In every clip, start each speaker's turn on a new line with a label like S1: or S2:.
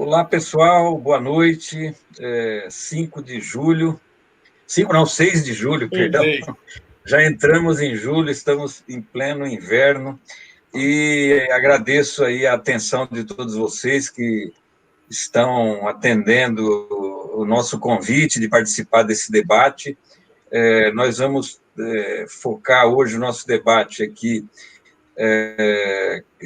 S1: Olá, pessoal, boa noite. 5 de julho, 5 não, 6 de julho, perdão. Já entramos em julho, estamos em pleno inverno e agradeço aí a atenção de todos vocês que estão atendendo o nosso convite de participar desse debate. Nós vamos focar hoje o nosso debate aqui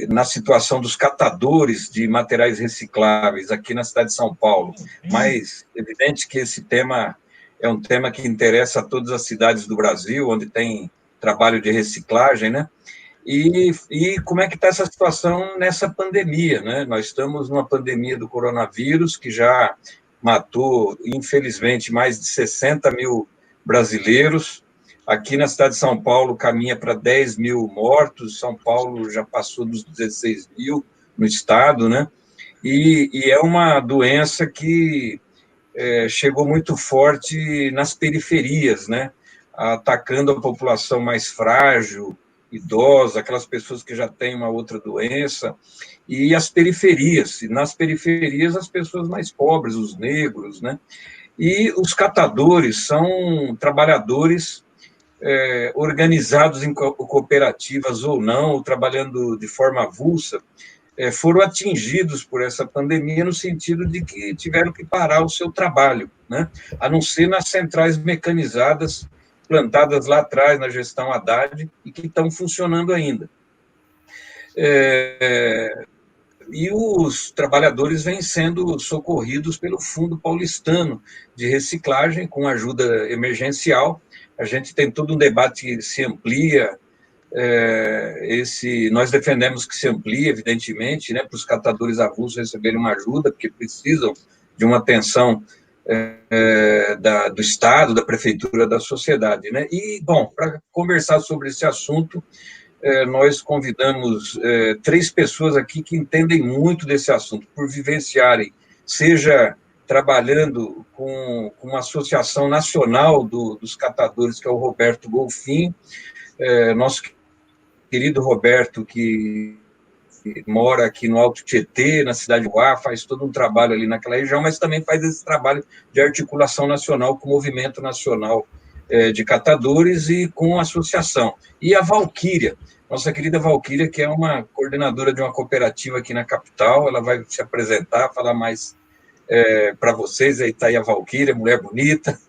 S1: na situação dos catadores de materiais recicláveis aqui na cidade de São Paulo. Mas é evidente que esse tema é um tema que interessa a todas as cidades do Brasil, onde tem trabalho de reciclagem, né? E como é que está essa situação nessa pandemia, né? Nós estamos numa pandemia do coronavírus que já matou, infelizmente, mais de 60 mil brasileiros. Aqui na cidade de São Paulo caminha para 10 mil mortos, São Paulo já passou dos 16 mil no estado, né? E é uma doença que chegou muito forte nas periferias, né? Atacando a população mais frágil, idosa, aquelas pessoas que já têm uma outra doença, e as periferias, e nas periferias as pessoas mais pobres, os negros, né? E os catadores são trabalhadores organizados em cooperativas ou não, trabalhando de forma avulsa, foram atingidos por essa pandemia no sentido de que tiveram que parar o seu trabalho, né? A não ser nas centrais mecanizadas plantadas lá atrás na gestão Haddad e que estão funcionando ainda. E os trabalhadores vêm sendo socorridos pelo Fundo Paulistano de Reciclagem, com ajuda emergencial. A gente tem todo um debate que se amplia, nós defendemos que se amplie, evidentemente, né, para os catadores avulsos receberem uma ajuda, porque precisam de uma atenção do Estado, da Prefeitura, da sociedade, né? E, bom, para conversar sobre esse assunto, nós convidamos 3 pessoas aqui que entendem muito desse assunto, por vivenciarem, seja trabalhando com uma associação nacional dos catadores, que é o Roberto Golfin, nosso querido Roberto, que mora aqui no Alto Tietê, na cidade de Uá, faz todo um trabalho ali naquela região, mas também faz esse trabalho de articulação nacional com o Movimento Nacional de Catadores e com a associação. E a Valquíria, nossa querida Valquíria, que é uma coordenadora de uma cooperativa aqui na capital, ela vai se apresentar, falar mais para vocês. Aí está aí a Valquíria, mulher bonita,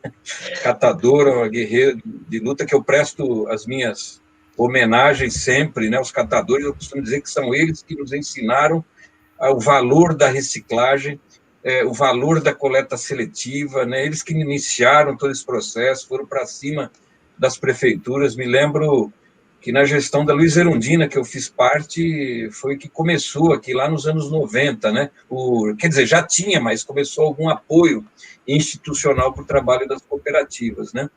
S1: catadora, uma guerreira de luta, que eu presto as minhas homenagens sempre, né? Os catadores, eu costumo dizer que são eles que nos ensinaram o valor da reciclagem, o valor da coleta seletiva, né? Eles que iniciaram todo esse processo, foram para cima das prefeituras. Me lembro que na gestão da Luiza Erundina, que eu fiz parte, foi que começou aqui lá nos anos 90, né? Quer dizer, já tinha, mas começou algum apoio institucional para o trabalho das cooperativas, né?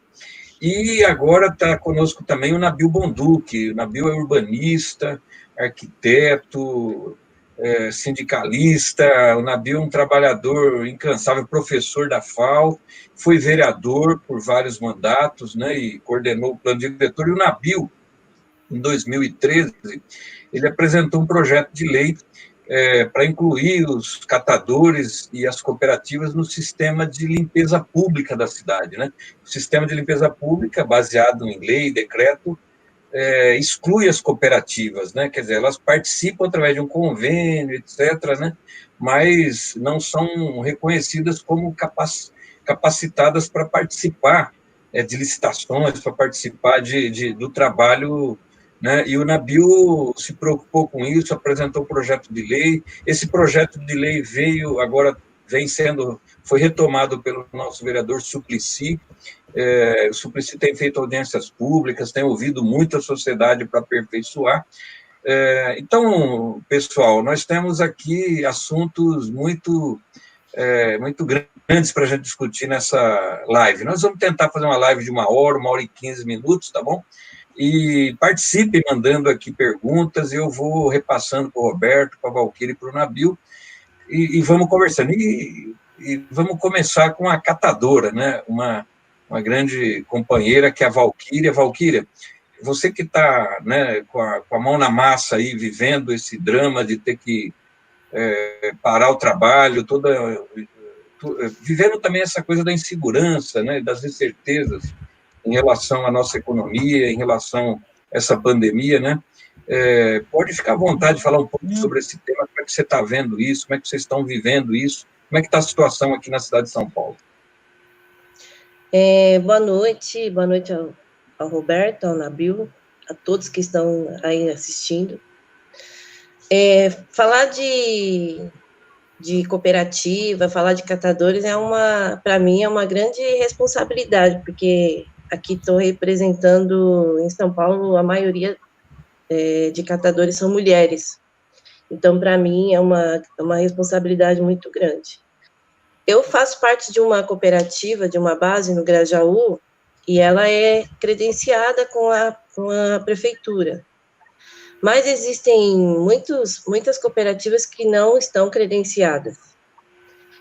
S1: E agora está conosco também o Nabil Bonduque. O Nabil é urbanista, arquiteto, sindicalista. O Nabil é um trabalhador incansável, professor da FAO, foi vereador por vários mandatos, né, e coordenou o plano diretor. E o Nabil, em 2013, ele apresentou um projeto de lei para incluir os catadores e as cooperativas no sistema de limpeza pública da cidade, né? O sistema de limpeza pública, baseado em lei e decreto, exclui as cooperativas, né? Quer dizer, elas participam através de um convênio, etc., né? Mas não são reconhecidas como capacitadas para participar de licitações, para participar do trabalho, né? E o Nabil se preocupou com isso, apresentou um projeto de lei. Esse projeto de lei foi retomado pelo nosso vereador Suplicy. O Suplicy tem feito audiências públicas, tem ouvido muito a sociedade para aperfeiçoar. Então, pessoal, nós temos aqui assuntos muito grandes para a gente discutir nessa live. Nós vamos tentar fazer uma live de 1 hora e 15 minutos, tá bom? E participe mandando aqui perguntas, eu vou repassando para o Roberto, para a Valquíria e para o Nabil, e vamos conversando. E vamos começar com a catadora, né? Uma grande companheira, que é a Valquíria. Valquíria, você que está, né, com a mão na massa aí, vivendo esse drama de ter que parar o trabalho, vivendo também essa coisa da insegurança, né, das incertezas em relação à nossa economia, em relação a essa pandemia, né? Pode ficar à vontade de falar um pouco sobre esse tema, como é que você está vendo isso, como é que vocês estão vivendo isso, como é que está a situação aqui na cidade de São Paulo?
S2: Boa noite ao Roberto, ao Nabil, a todos que estão aí assistindo. Falar de cooperativa, falar de catadores para mim, é uma grande responsabilidade, porque aqui estou representando em São Paulo a maioria de catadores são mulheres. Então, para mim, é uma responsabilidade muito grande. Eu faço parte de uma cooperativa, de uma base no Grajaú, e ela é credenciada com a prefeitura. Mas existem muitas cooperativas que não estão credenciadas.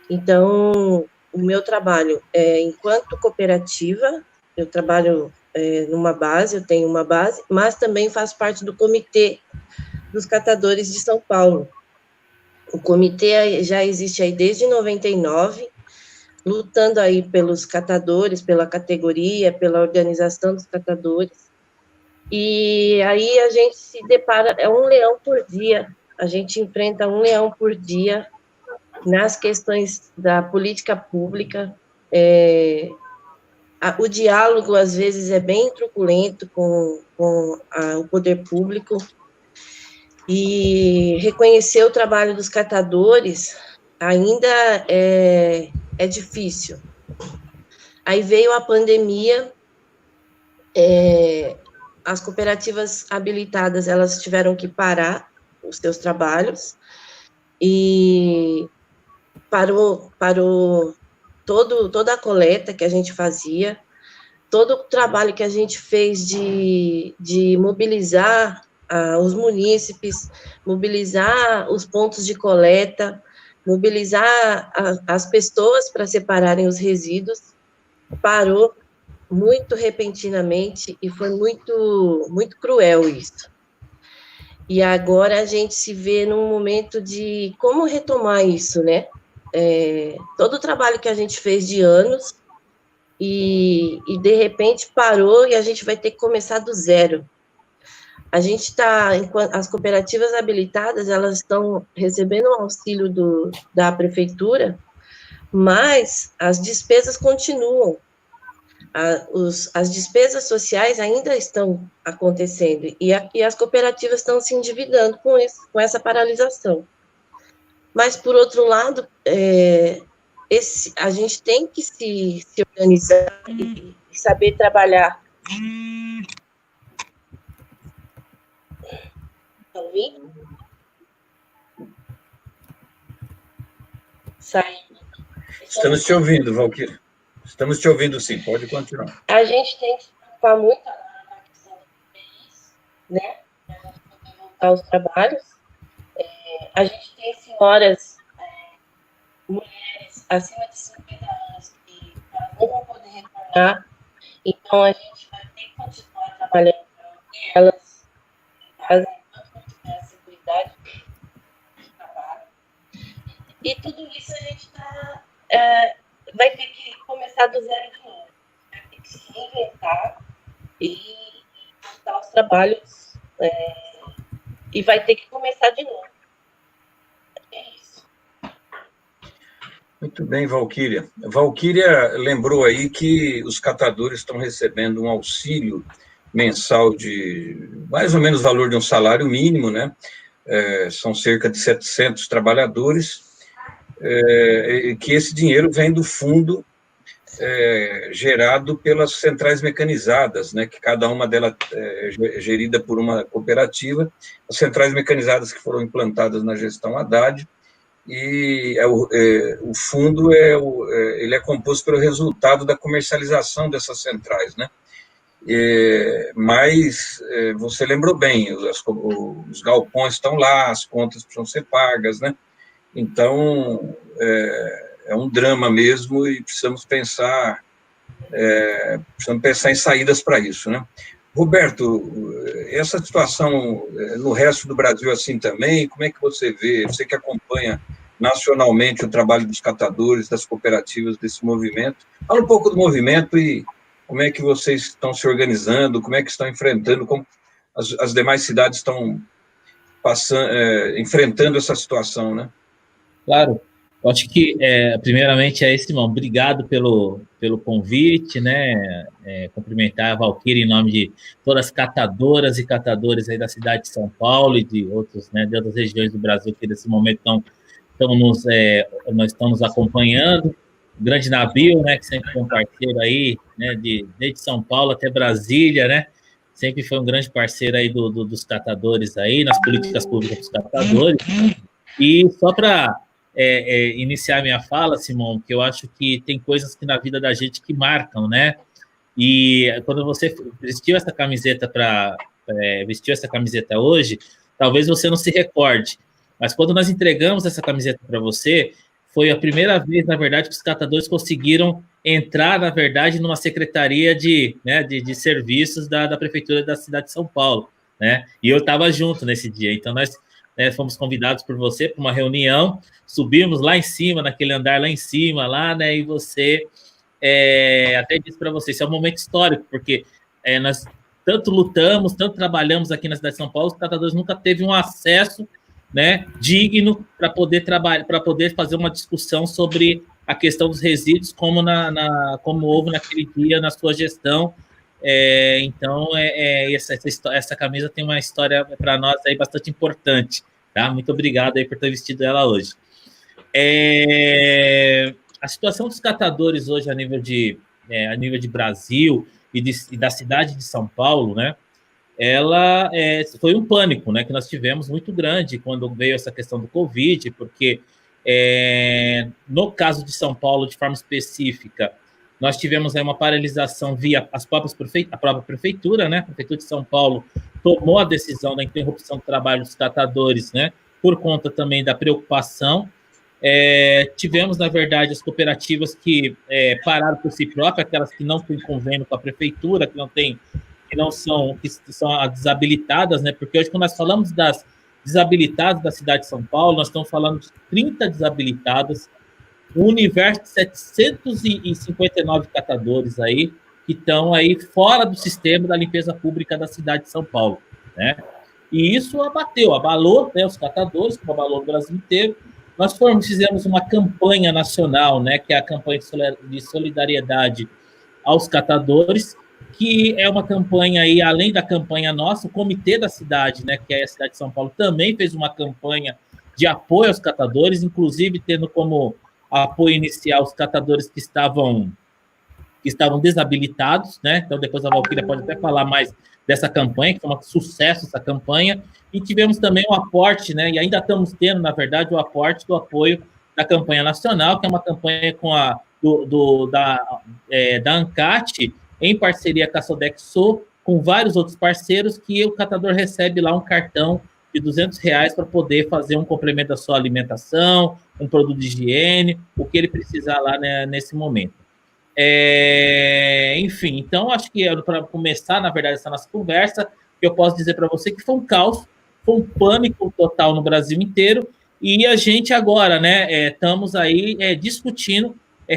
S2: Então, o meu trabalho enquanto cooperativa, eu trabalho numa base, eu tenho uma base, mas também faço parte do Comitê dos Catadores de São Paulo. O comitê já existe aí desde 99, lutando aí pelos catadores, pela categoria, pela organização dos catadores. E aí a gente se depara, é um leão por dia, a gente enfrenta um leão por dia nas questões da política pública. O diálogo, às vezes, é bem truculento com o poder público, e reconhecer o trabalho dos catadores ainda é difícil. Aí veio a pandemia, as cooperativas habilitadas, elas tiveram que parar os seus trabalhos, e parou toda a coleta que a gente fazia, todo o trabalho que a gente fez de mobilizar os munícipes, mobilizar os pontos de coleta, mobilizar as pessoas para separarem os resíduos, parou muito repentinamente, e foi muito, muito cruel isso. E agora a gente se vê num momento de como retomar isso, né? Todo o trabalho que a gente fez de anos, e de repente parou, e a gente vai ter que começar do zero. A gente está, as cooperativas habilitadas, elas estão recebendo o auxílio da prefeitura, mas as despesas continuam. As despesas sociais ainda estão acontecendo, e as cooperativas estão se endividando com essa paralisação. Mas, por outro lado, a gente tem que se organizar e saber trabalhar. Está ouvindo? Sai.
S1: Estamos te ouvindo, Valquíria. Estamos te ouvindo, sim. Pode continuar.
S2: A gente tem que se preocupar muito na questão do país, né? Para a gente poder voltar aos trabalhos. A gente tem senhoras, mulheres acima de 50 anos, que não vão poder retornar. Então, a gente vai ter que continuar trabalhando para manter elas em casa, enquanto não tiver a seguridade de trabalho. E tudo isso a gente vai ter que começar do zero de novo. Vai ter que se reinventar e voltar aos trabalhos, e vai ter que começar de novo. É isso.
S1: Muito bem, Valquíria. Valquíria lembrou aí que os catadores estão recebendo um auxílio mensal de mais ou menos o valor de um salário mínimo, né? São cerca de 700 trabalhadores, que esse dinheiro vem do fundo gerado pelas centrais mecanizadas, né, que cada uma delas é gerida por uma cooperativa, as centrais mecanizadas que foram implantadas na gestão Haddad, e o fundo ele é composto pelo resultado da comercialização dessas centrais, né? Mas você lembrou bem, os galpões estão lá, as contas precisam ser pagas, né? Então, é um drama mesmo, e precisamos pensar em saídas para isso, né? Roberto, essa situação no resto do Brasil assim também, como é que você vê? Você que acompanha nacionalmente o trabalho dos catadores, das cooperativas, desse movimento. Fala um pouco do movimento e como é que vocês estão se organizando, como é que estão enfrentando, como as demais cidades estão enfrentando essa situação, né?
S3: Claro, eu acho que, primeiramente, Simão, obrigado pelo convite, né? Cumprimentar a Valquíria em nome de todas as catadoras e catadores aí da cidade de São Paulo e de outros, né, de outras regiões do Brasil que nesse momento nós estamos acompanhando. O grande Nabil, né, que sempre foi um parceiro aí, né, desde São Paulo até Brasília, né? Sempre foi um grande parceiro aí dos catadores aí, nas políticas públicas dos catadores. E só para iniciar minha fala, Simão, que eu acho que tem coisas que na vida da gente que marcam, né? E quando você vestiu essa camiseta hoje, talvez você não se recorde, mas quando nós entregamos essa camiseta para você, foi a primeira vez, na verdade, que os catadores conseguiram entrar, na verdade, numa secretaria de serviços da prefeitura da cidade de São Paulo, né? E eu estava junto nesse dia, então nós fomos convidados por você para uma reunião, subimos lá em cima, naquele andar lá em cima, lá, né? E você até disse para você, isso é um momento histórico, porque nós tanto lutamos, tanto trabalhamos aqui na cidade de São Paulo, os catadores nunca teve um acesso, né, digno para poder trabalhar, para poder fazer uma discussão sobre a questão dos resíduos, como houve naquele dia na sua gestão. Então, essa camisa tem uma história para nós aí bastante importante, tá? Muito obrigado aí por ter vestido ela hoje. A situação dos catadores hoje a nível de Brasil e da cidade de São Paulo, né? Ela foi um pânico, né, que nós tivemos muito grande quando veio essa questão do Covid, porque no caso de São Paulo, de forma específica, nós tivemos aí uma paralisação via a própria prefeitura, né? A prefeitura de São Paulo tomou a decisão da interrupção do trabalho dos catadores, né? Por conta também da preocupação. Tivemos, na verdade, as cooperativas que pararam por si próprias, aquelas que não têm convênio com a prefeitura, que são desabilitadas, né? Porque hoje, quando nós falamos das desabilitadas da cidade de São Paulo, nós estamos falando de 30 desabilitadas, um universo de 759 catadores aí, que estão aí fora do sistema da limpeza pública da cidade de São Paulo, né? E isso abalou, né, os catadores, como abalou o Brasil inteiro. Nós fizemos uma campanha nacional, né, que é a campanha de solidariedade aos catadores, que é uma campanha aí, além da campanha nossa, o comitê da cidade, né, que é a cidade de São Paulo, também fez uma campanha de apoio aos catadores, inclusive tendo como apoio inicial os catadores que estavam desabilitados, né? Então depois a Valquíria pode até falar mais dessa campanha, que foi um sucesso essa campanha, e tivemos também o aporte, né? E ainda estamos tendo, na verdade, o aporte do apoio da campanha nacional, que é uma campanha da ANCAT, em parceria com a Sodexo, com vários outros parceiros, que o catador recebe lá um cartão de R$200 para poder fazer um complemento da sua alimentação, um produto de higiene, o que ele precisar lá, né, nesse momento. Enfim, então acho que para começar, na verdade, essa nossa conversa, eu posso dizer para você que foi um caos, foi um pânico total no Brasil inteiro, e a gente agora, né, estamos aí discutindo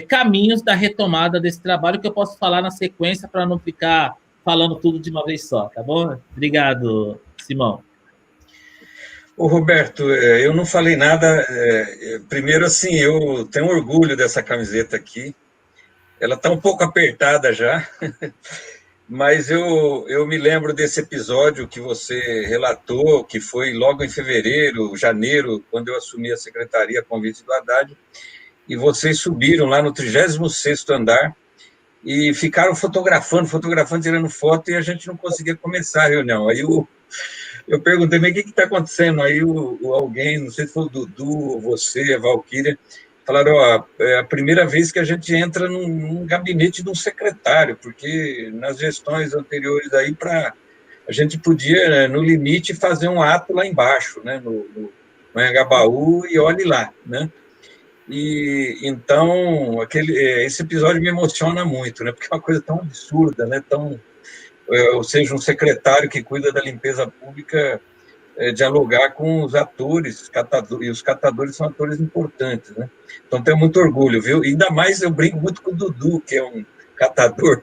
S3: caminhos da retomada desse trabalho, que eu posso falar na sequência para não ficar falando tudo de uma vez só, tá bom? Obrigado, Simão.
S1: Ô, Roberto, eu não falei nada. Primeiro, assim, eu tenho orgulho dessa camiseta aqui. Ela está um pouco apertada já, mas eu me lembro desse episódio que você relatou, que foi logo em fevereiro, janeiro, quando eu assumi a secretaria a convite do Haddad, e vocês subiram lá no 36º andar e ficaram fotografando, tirando foto, e a gente não conseguia começar a reunião. Aí eu perguntei, mas o que está acontecendo? Aí alguém, não sei se foi o Dudu, ou você, a Valquíria, falaram, é a primeira vez que a gente entra num gabinete de um secretário, porque nas gestões anteriores aí, a gente podia, no limite, fazer um ato lá embaixo, né, no Anhangabaú, e olhe lá, né? E então esse episódio me emociona muito, né? Porque é uma coisa tão absurda, né? Tão ou seja, um secretário que cuida da limpeza pública dialogar com os atores, catadores, e os catadores são atores importantes, né? Então, tenho muito orgulho, viu? E ainda mais eu brinco muito com o Dudu, que é um catador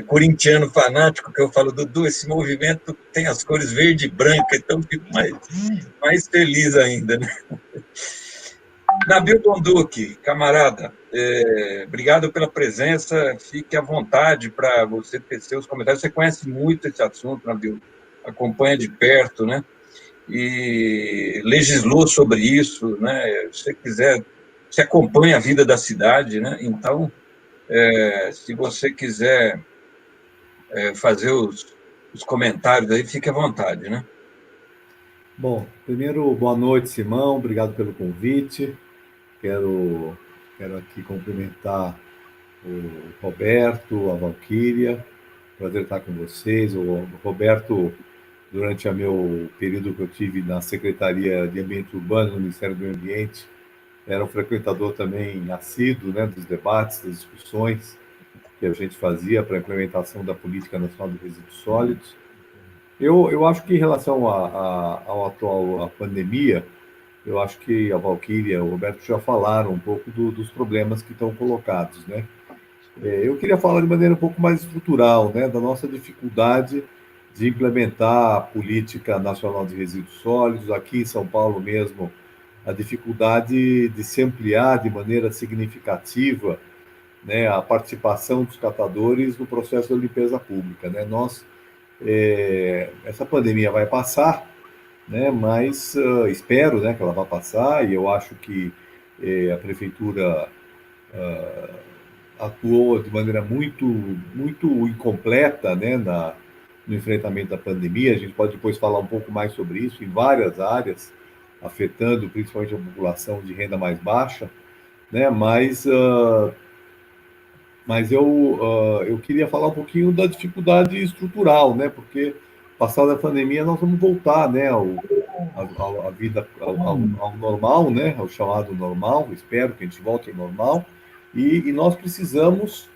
S1: corintiano fanático, que eu falo, Dudu, esse movimento tem as cores verde e branca, então fico mais feliz ainda, né? Nabil Bonduque, camarada, obrigado pela presença, fique à vontade para você ter seus comentários. Você conhece muito esse assunto, Nabil, acompanha de perto, né? E legislou sobre isso, né? Se você quiser, você acompanha a vida da cidade, né? Então, se você quiser fazer os comentários aí, fique à vontade, né?
S4: Bom, primeiro, boa noite, Simão, obrigado pelo convite. Quero aqui cumprimentar o Roberto, a Valquíria, prazer estar com vocês. O Roberto, durante o meu período que eu tive na Secretaria de Ambiente Urbano, no Ministério do Meio Ambiente, era um frequentador também assíduo, né, dos debates, das discussões que a gente fazia para a implementação da Política Nacional de Resíduos Sólidos. Eu acho que em relação ao atual, à pandemia, eu acho que a Valquíria e o Roberto já falaram um pouco dos problemas que estão colocados, né? Eu queria falar de maneira um pouco mais estrutural, né, da nossa dificuldade de implementar a Política Nacional de Resíduos Sólidos. Aqui em São Paulo mesmo, a dificuldade de se ampliar de maneira significativa, né, a participação dos catadores no processo da limpeza pública, né? Essa pandemia vai passar, né, mas espero, né, que ela vá passar, e eu acho que a prefeitura atuou de maneira muito incompleta, né, no enfrentamento da pandemia. A gente pode depois falar um pouco mais sobre isso em várias áreas, afetando principalmente a população de renda mais baixa, né, mas eu queria falar um pouquinho da dificuldade estrutural, né, porque passada a pandemia nós vamos voltar, né, a vida ao normal, né, ao chamado normal. Espero que a gente volte ao normal, e nós precisamos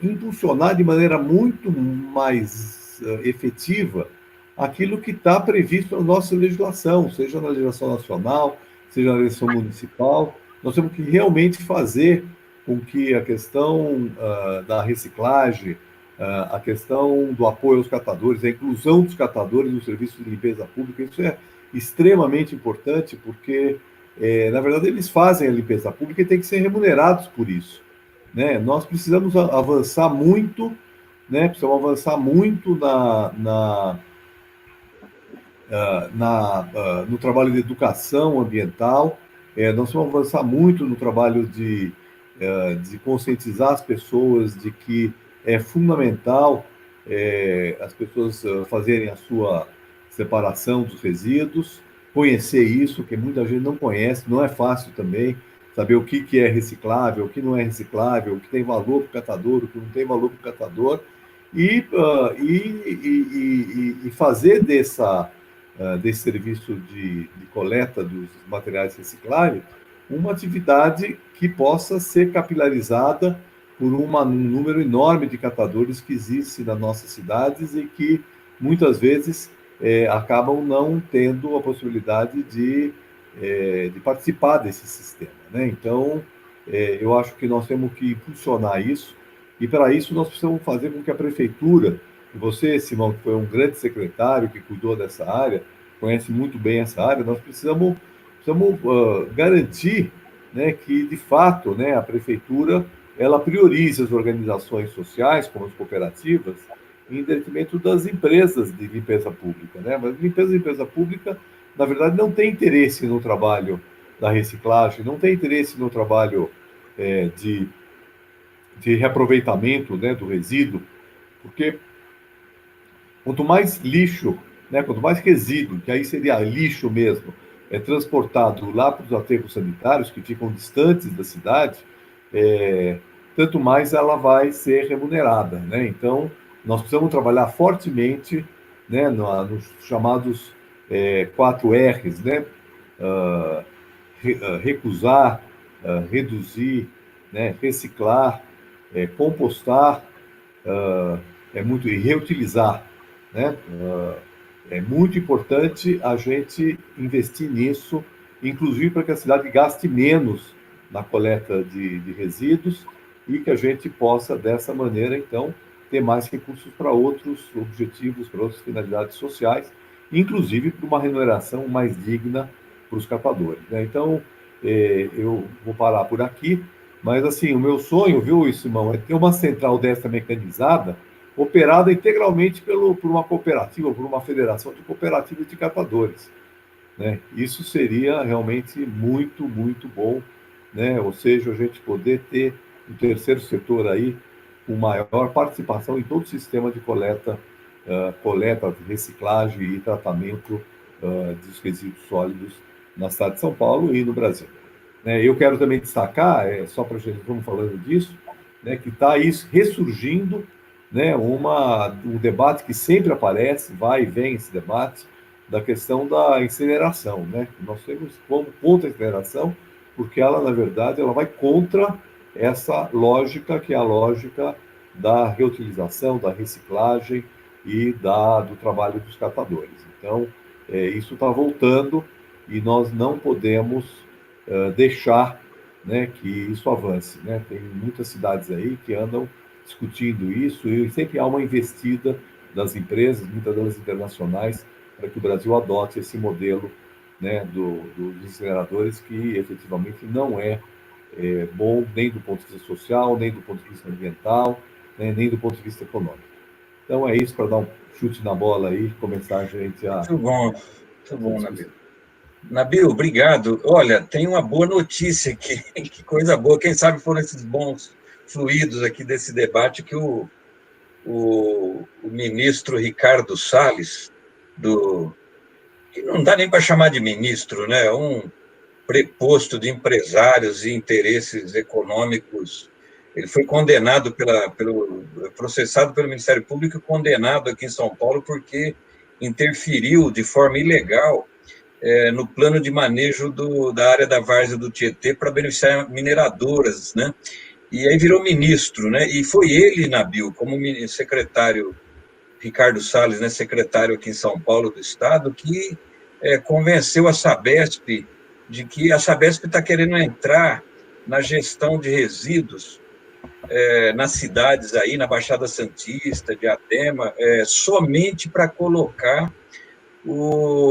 S4: impulsionar de maneira muito mais efetiva aquilo que está previsto na nossa legislação, seja na legislação nacional, seja na legislação municipal. Nós temos que realmente fazer com que a questão da reciclagem, a questão do apoio aos catadores, a inclusão dos catadores no serviço de limpeza pública, isso é extremamente importante, porque, na verdade, eles fazem a limpeza pública e têm que ser remunerados por isso, né? Nós precisamos avançar muito, né? Precisamos avançar muito no trabalho de educação ambiental. Nós vamos avançar muito no trabalho de conscientizar as pessoas de que é fundamental as pessoas fazerem a sua separação dos resíduos, conhecer isso, que muita gente não conhece, não é fácil também saber o que é reciclável, o que não é reciclável, o que tem valor para o catador, o que não tem valor para o catador, e fazer desse serviço de coleta dos materiais recicláveis uma atividade que possa ser capilarizada por um número enorme de catadores que existem nas nossas cidades e que muitas vezes acabam não tendo a possibilidade de participar desse sistema, né? Então, eu acho que nós temos que impulsionar isso, e para isso nós precisamos fazer com que a prefeitura, e você, Simão, que foi um grande secretário que cuidou dessa área, conhece muito bem essa área, nós precisamos garantir, né, que, de fato, né, a prefeitura ela priorize as organizações sociais, como as cooperativas, em detrimento das empresas de limpeza pública, né? Mas limpeza pública, na verdade, não tem interesse no trabalho da reciclagem, não tem interesse no trabalho de reaproveitamento, né, do resíduo, porque quanto mais lixo, né, quanto mais resíduo, que aí seria lixo mesmo, é transportado lá para os aterros sanitários, que ficam distantes da cidade, tanto mais ela vai ser remunerada, né? Então, nós precisamos trabalhar fortemente, né, nos chamados 4 R's, né? Recusar, reduzir, né, reciclar, compostar, e reutilizar, né? É muito importante a gente investir nisso, inclusive para que a cidade gaste menos na coleta de resíduos e que a gente possa, dessa maneira, então, ter mais recursos para outros objetivos, para outras finalidades sociais, inclusive para uma remuneração mais digna para os catadores, né? Então, eu vou parar por aqui, mas, assim, o meu sonho, viu, Simão, é ter uma central dessa mecanizada operada integralmente por uma cooperativa, por uma federação de cooperativas de catadores, né? Isso seria realmente muito, muito bom, né? Ou seja, a gente poder ter o terceiro setor aí com maior participação em todo o sistema de coleta, reciclagem e tratamento dos resíduos sólidos na cidade de São Paulo e no Brasil, né? Eu quero também destacar, só para a gente, vamos falando disso, né, que está isso ressurgindo, né, um debate que sempre aparece, vai e vem esse debate, da questão da incineração, né? Nós temos como contra a incineração, porque ela, na verdade, ela vai contra essa lógica, que é a lógica da reutilização, da reciclagem e do trabalho dos catadores. Então, isso está voltando e nós não podemos deixar, né, que isso avance, né? Tem muitas cidades aí que andam discutindo isso e sempre há uma investida das empresas, muitas delas internacionais, para que o Brasil adote esse modelo, né, dos incineradores, que efetivamente não é bom nem do ponto de vista social, nem do ponto de vista ambiental, né, nem do ponto de vista econômico. Então é isso, para dar um chute na bola aí, começar a gente a...
S1: Muito bom, Nabil. Nabil, obrigado. Olha, tem uma boa notícia aqui, que coisa boa. Quem sabe foram esses bons fluidos aqui desse debate que o ministro Ricardo Salles, que não dá nem para chamar de ministro, né? Um preposto de empresários e interesses econômicos. Ele foi condenado processado pelo Ministério Público e condenado aqui em São Paulo porque interferiu de forma ilegal no plano de manejo da área da várzea do Tietê para beneficiar mineradoras, né? E aí virou ministro, né? E foi ele, Nabil, como secretário, Ricardo Salles, né, secretário aqui em São Paulo do Estado, que convenceu a Sabesp de que a Sabesp está querendo entrar na gestão de resíduos nas cidades aí, na Baixada Santista, Diadema, somente para colocar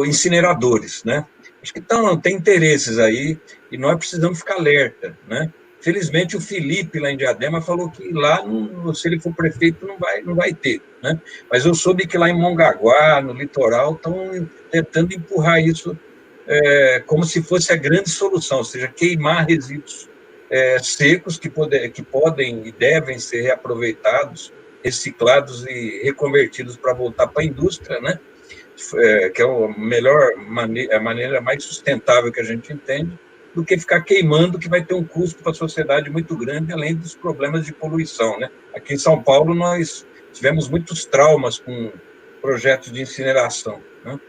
S1: incineradores, né? Acho que tem interesses aí e nós precisamos ficar alerta, né? Felizmente, o Felipe, lá em Diadema, falou que lá, se ele for prefeito, não vai ter, né? Mas eu soube que lá em Mongaguá, no litoral, estão tentando empurrar isso como se fosse a grande solução, ou seja, queimar resíduos secos que podem e devem ser reaproveitados, reciclados e reconvertidos para voltar para a indústria, né? Que é a maneira mais sustentável que a gente entende, do que ficar queimando, que vai ter um custo para a sociedade muito grande, além dos problemas de poluição, né? Aqui em São Paulo, nós tivemos muitos traumas com projetos de incineração, né?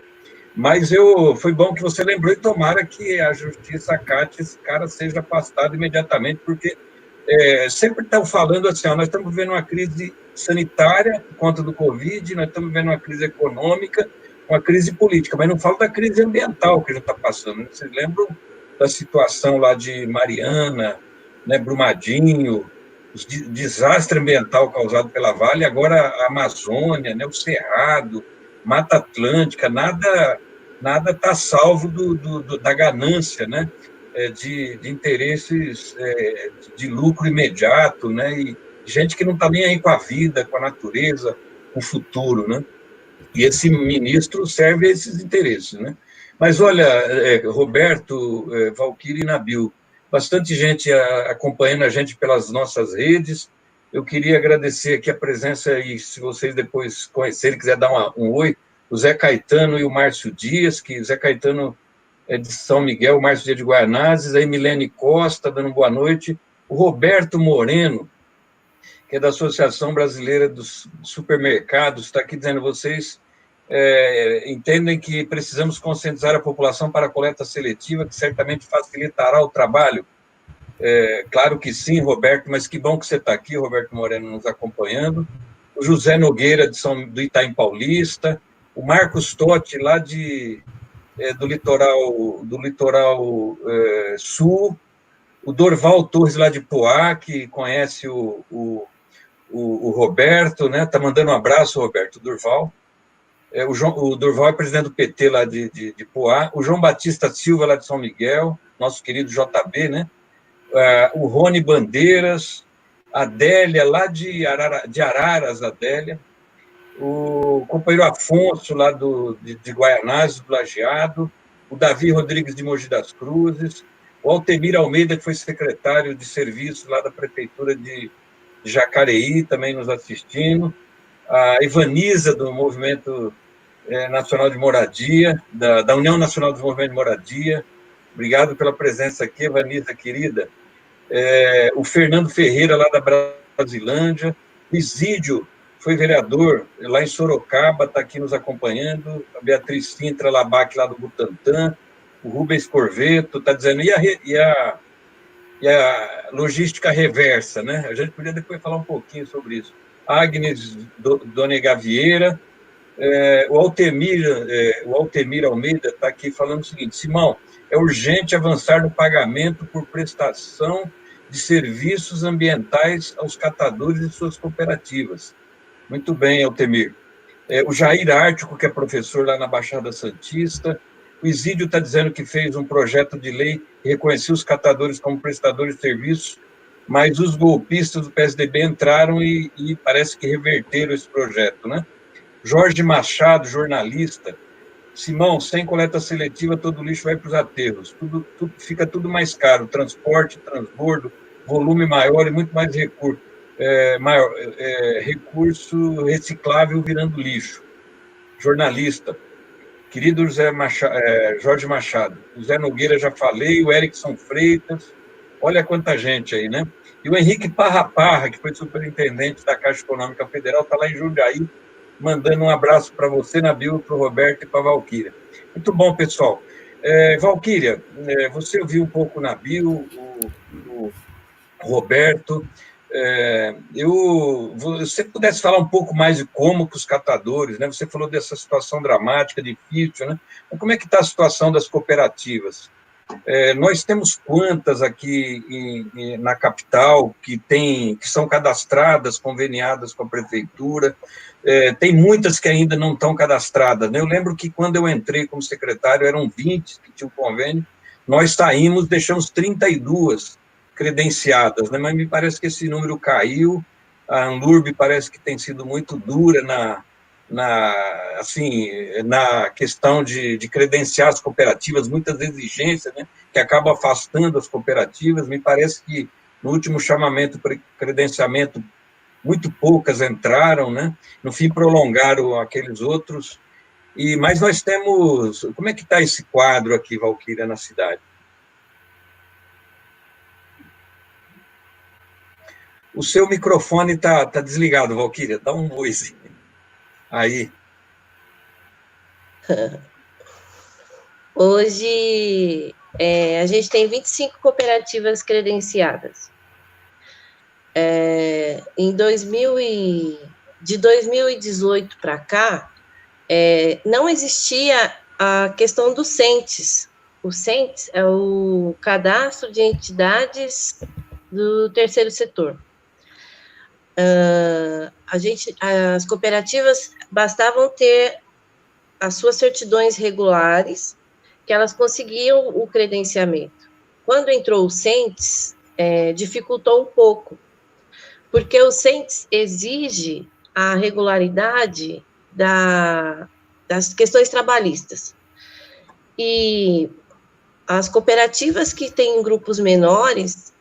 S1: Mas foi bom que você lembrou, e tomara que a justiça acate esse cara, seja afastado imediatamente, porque sempre estão falando assim, nós estamos vivendo uma crise sanitária por conta do Covid, nós estamos vivendo uma crise econômica, uma crise política, mas não fala da crise ambiental que a gente está passando, né? Vocês lembram da situação lá de Mariana, né, Brumadinho, o desastre ambiental causado pela Vale, agora a Amazônia, né, o Cerrado, Mata Atlântica, nada está salvo da ganância, né, de interesses de lucro imediato, né, e gente que não está nem aí com a vida, com a natureza, com o futuro, né? E esse ministro serve a esses interesses, né? Mas, olha, Roberto, Valquíria e Nabil, bastante gente acompanhando a gente pelas nossas redes. Eu queria agradecer aqui a presença, e se vocês depois conhecerem, quiser dar um oi, o Zé Caetano e o Márcio Dias, que o Zé Caetano é de São Miguel, o Márcio Dias de Guanazes, a Emilene Costa, dando boa noite, o Roberto Moreno, que é da Associação Brasileira dos Supermercados, está aqui dizendo, vocês entendem que precisamos conscientizar a população para a coleta seletiva, que certamente facilitará o trabalho? Claro que sim, Roberto, mas que bom que você está aqui, Roberto Moreno, nos acompanhando. o José Nogueira, do Itaim Paulista, o Marcos Totti, lá do litoral sul, o Dorval Torres, lá de Poá, que conhece o Roberto, né? Está mandando um abraço, Roberto, Durval. O Durval é presidente do PT lá de Poá, o João Batista Silva, lá de São Miguel, nosso querido JB, né? O Rony Bandeiras, a Adélia, lá de Araras, Adélia, o companheiro Afonso, lá de Guaianazes, do Lajeado, o Davi Rodrigues, de Mogi das Cruzes, o Altemir Almeida, que foi secretário de serviço lá da Prefeitura de Jacareí, também nos assistindo, a Ivaniza, do Movimento Nacional de Moradia, da União Nacional do Movimento de Moradia, obrigado pela presença aqui, Ivaniza, querida, o Fernando Ferreira, lá da Brasilândia, o Isídio, foi vereador lá em Sorocaba, está aqui nos acompanhando, a Beatriz Sintra Labac, lá do Butantã, o Rubens Corveto, está dizendo, e a logística reversa, né? A gente podia depois falar um pouquinho sobre isso. Agnes Donega Vieira, o Altemir Almeida está aqui falando o seguinte: Simão, é urgente avançar no pagamento por prestação de serviços ambientais aos catadores e suas cooperativas. Muito bem, Altemir. O Jair Ártico, que é professor lá na Baixada Santista. O Isídio está dizendo que fez um projeto de lei e reconheceu os catadores como prestadores de serviços, mas os golpistas do PSDB entraram e parece que reverteram esse projeto, né? Jorge Machado, jornalista. Simão, sem coleta seletiva, todo o lixo vai para os aterros. Fica tudo mais caro, transporte, transbordo, volume maior e muito mais recurso reciclável virando lixo. Jornalista. Querido Jorge Machado, o Zé Nogueira já falei, o Erickson Freitas, olha quanta gente aí, né? E o Henrique Parra, que foi superintendente da Caixa Econômica Federal, está lá em Jundiaí, mandando um abraço para você, Nabil, para o Roberto e para a Valquíria. Muito bom, pessoal. Valquíria, você ouviu um pouco o Nabil, o Roberto. Se você pudesse falar um pouco mais de como que os catadores, né? Você falou dessa situação dramática, difícil, né? Mas como é que está a situação das cooperativas? Nós temos quantas aqui na capital que são cadastradas, conveniadas com a prefeitura? Tem muitas que ainda não estão cadastradas, né? Eu lembro que quando eu entrei como secretário, eram 20 que tinham convênio, nós saímos, deixamos 32 credenciadas, né? Mas me parece que esse número caiu, a Anlurb parece que tem sido muito dura na questão de credenciar as cooperativas, muitas exigências, né, que acabam afastando as cooperativas. Me parece que no último chamamento para credenciamento, muito poucas entraram, né? No fim prolongaram aqueles outros. Mas nós temos... Como é que está esse quadro aqui, Valquíria, na cidade? O seu microfone está desligado, Valquíria. Dá um noise aí.
S2: Hoje, a gente tem 25 cooperativas credenciadas. De 2018 para cá, não existia a questão do CENTES. O CENTES é o Cadastro de Entidades do Terceiro Setor. As cooperativas bastavam ter as suas certidões regulares, que elas conseguiam o credenciamento. Quando entrou o CENTES, dificultou um pouco, porque o CENTES exige a regularidade das questões trabalhistas. E as cooperativas que têm grupos menores,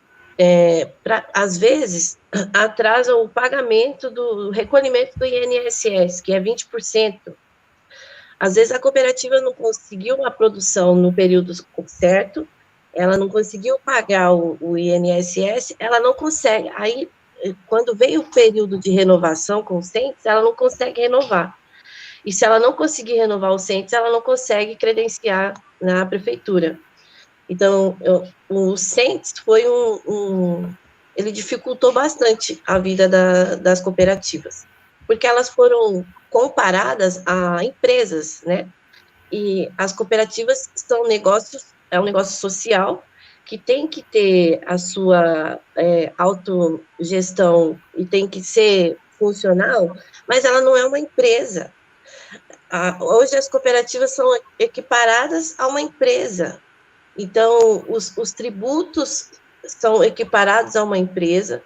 S2: às vezes, atrasam o pagamento do recolhimento do INSS, que é 20%. Às vezes, a cooperativa não conseguiu a produção no período certo, ela não conseguiu pagar o INSS, ela não consegue. Aí, quando vem o período de renovação com o CENTES, ela não consegue renovar. E se ela não conseguir renovar o CENTES, ela não consegue credenciar na prefeitura. Então, o CENTES foi ele dificultou bastante a vida das cooperativas. porque elas foram comparadas a empresas, né? E as cooperativas são negócios, é um negócio social, que tem que ter a sua autogestão e tem que ser funcional, mas ela não é uma empresa. Hoje as cooperativas são equiparadas a uma empresa. Então, os tributos são equiparados a uma empresa,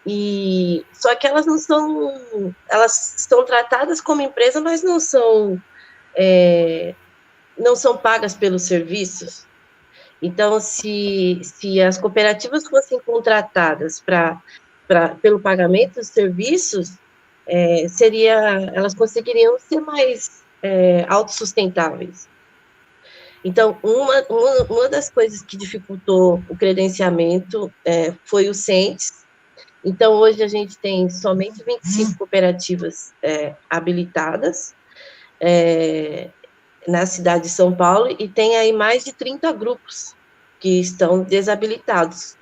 S2: e só que elas não são, elas são tratadas como empresa, mas não são pagas pelos serviços. Então, se as cooperativas fossem contratadas pelo pagamento dos serviços, elas conseguiriam ser mais autossustentáveis. Então, uma das coisas que dificultou o credenciamento foi o CENTES. Então, hoje a gente tem somente 25 cooperativas habilitadas na cidade de São Paulo, e tem aí mais de 30 grupos que estão desabilitados,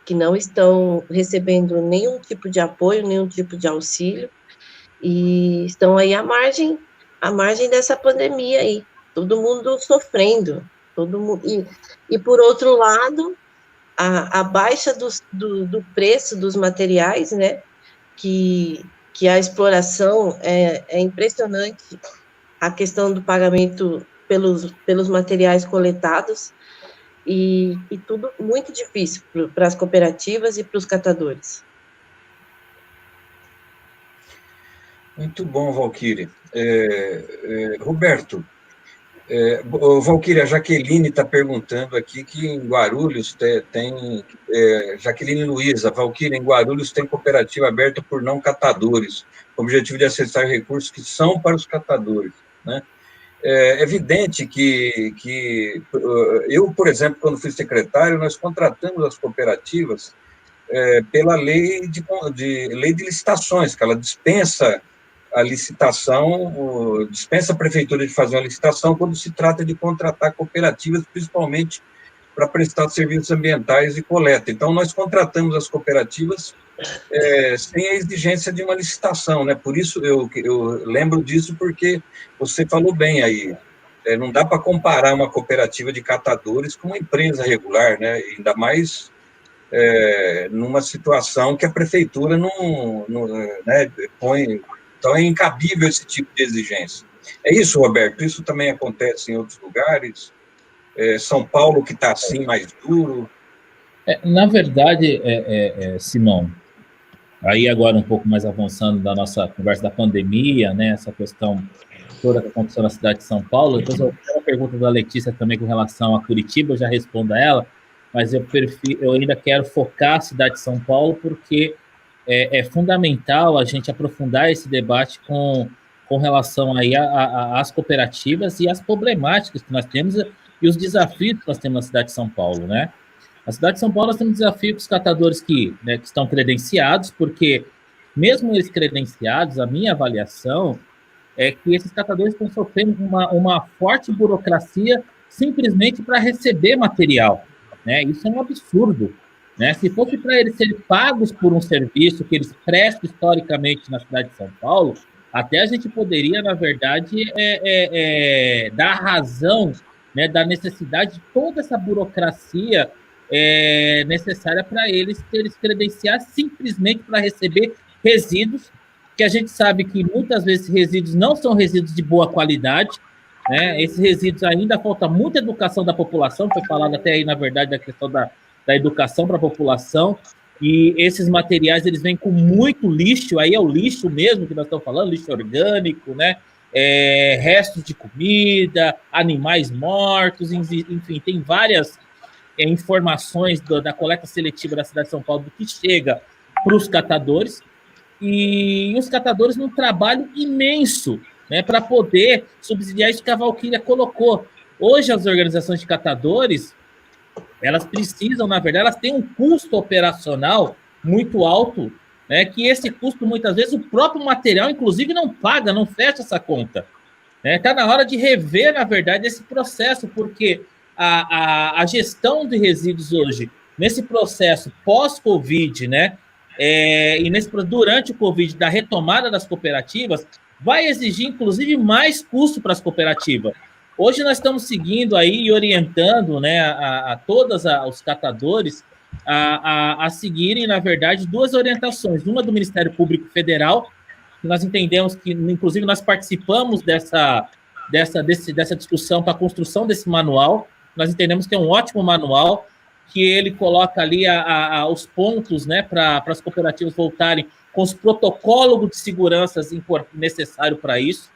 S2: que não estão recebendo nenhum tipo de apoio, nenhum tipo de auxílio, e estão aí à margem dessa pandemia aí, todo mundo sofrendo, todo mundo, e por outro lado, a baixa do preço dos materiais, né, que a exploração é impressionante, a questão do pagamento pelos materiais coletados, e tudo muito difícil para as cooperativas e para os catadores.
S1: Muito bom, Valquíria. Roberto, Valquíria, a Jaqueline está perguntando aqui que em Guarulhos tem Jaqueline Luiza, Valquíria, em Guarulhos tem cooperativa aberta por não catadores, com o objetivo de acessar recursos que são para os catadores, né? É evidente que eu, por exemplo, quando fui secretário, nós contratamos as cooperativas pela lei de licitações, que ela dispensa a licitação, dispensa a prefeitura de fazer uma licitação quando se trata de contratar cooperativas, principalmente para prestar serviços ambientais e coleta. Então, nós contratamos as cooperativas sem a exigência de uma licitação, né? Por isso, eu lembro disso, porque você falou bem aí, não dá para comparar uma cooperativa de catadores com uma empresa regular, né? Ainda mais numa situação que a prefeitura não né, põe. Então, é incabível esse tipo de exigência. É isso, Roberto? Isso também acontece em outros lugares? São Paulo que está assim, mais duro?
S3: Na verdade, Simão, aí agora um pouco mais avançando da nossa conversa da pandemia, né, essa questão toda que aconteceu na cidade de São Paulo, depois eu tenho uma pergunta da Letícia também com relação a Curitiba, eu já respondo a ela, mas eu ainda quero focar a cidade de São Paulo, porque é fundamental a gente aprofundar esse debate com relação aí às cooperativas e às problemáticas que nós temos e os desafios que nós temos na cidade de São Paulo, né? A cidade de São Paulo, nós temos um desafio com os catadores que estão credenciados, porque mesmo eles credenciados, a minha avaliação é que esses catadores estão sofrendo uma forte burocracia simplesmente para receber material, né? Isso é um absurdo, né? Se fosse para eles serem pagos por um serviço que eles prestam historicamente na cidade de São Paulo, até a gente poderia, na verdade, dar razão, né, da necessidade de toda essa burocracia necessária para eles terem credenciar simplesmente para receber resíduos, que a gente sabe que muitas vezes resíduos não são resíduos de boa qualidade, né? Esses resíduos ainda falta muita educação da população, foi falado até aí, na verdade, da questão da educação para a população, e esses materiais, eles vêm com muito lixo, aí é o lixo mesmo que nós estamos falando, lixo orgânico, né? Restos de comida, animais mortos, enfim, tem várias informações da coleta seletiva da cidade de São Paulo do que chega para os catadores, e os catadores num trabalho imenso, né, para poder subsidiar isso que a Valquíria colocou. Hoje, as organizações de catadores, elas precisam, na verdade, elas têm um custo operacional muito alto, né, que esse custo, muitas vezes, o próprio material, inclusive, não paga, não fecha essa conta. Está na hora de rever, na verdade, esse processo, porque a gestão de resíduos hoje, nesse processo pós-Covid, né, durante o Covid, da retomada das cooperativas, vai exigir, inclusive, mais custo para as cooperativas. Hoje nós estamos seguindo aí e orientando, né, a todos os catadores a seguirem, na verdade, duas orientações. Uma do Ministério Público Federal, que nós entendemos que, inclusive, nós participamos dessa discussão para a construção desse manual. Nós entendemos que é um ótimo manual, que ele coloca ali os pontos, né, para as cooperativas voltarem com os protocolos de segurança necessários para isso.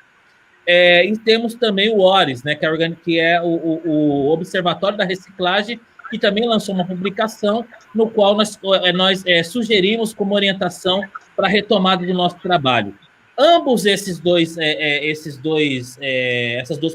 S3: E temos também o ORES, né, que é o Observatório da Reciclagem, que também lançou uma publicação no qual nós sugerimos como orientação para a retomada do nosso trabalho. Ambos essas duas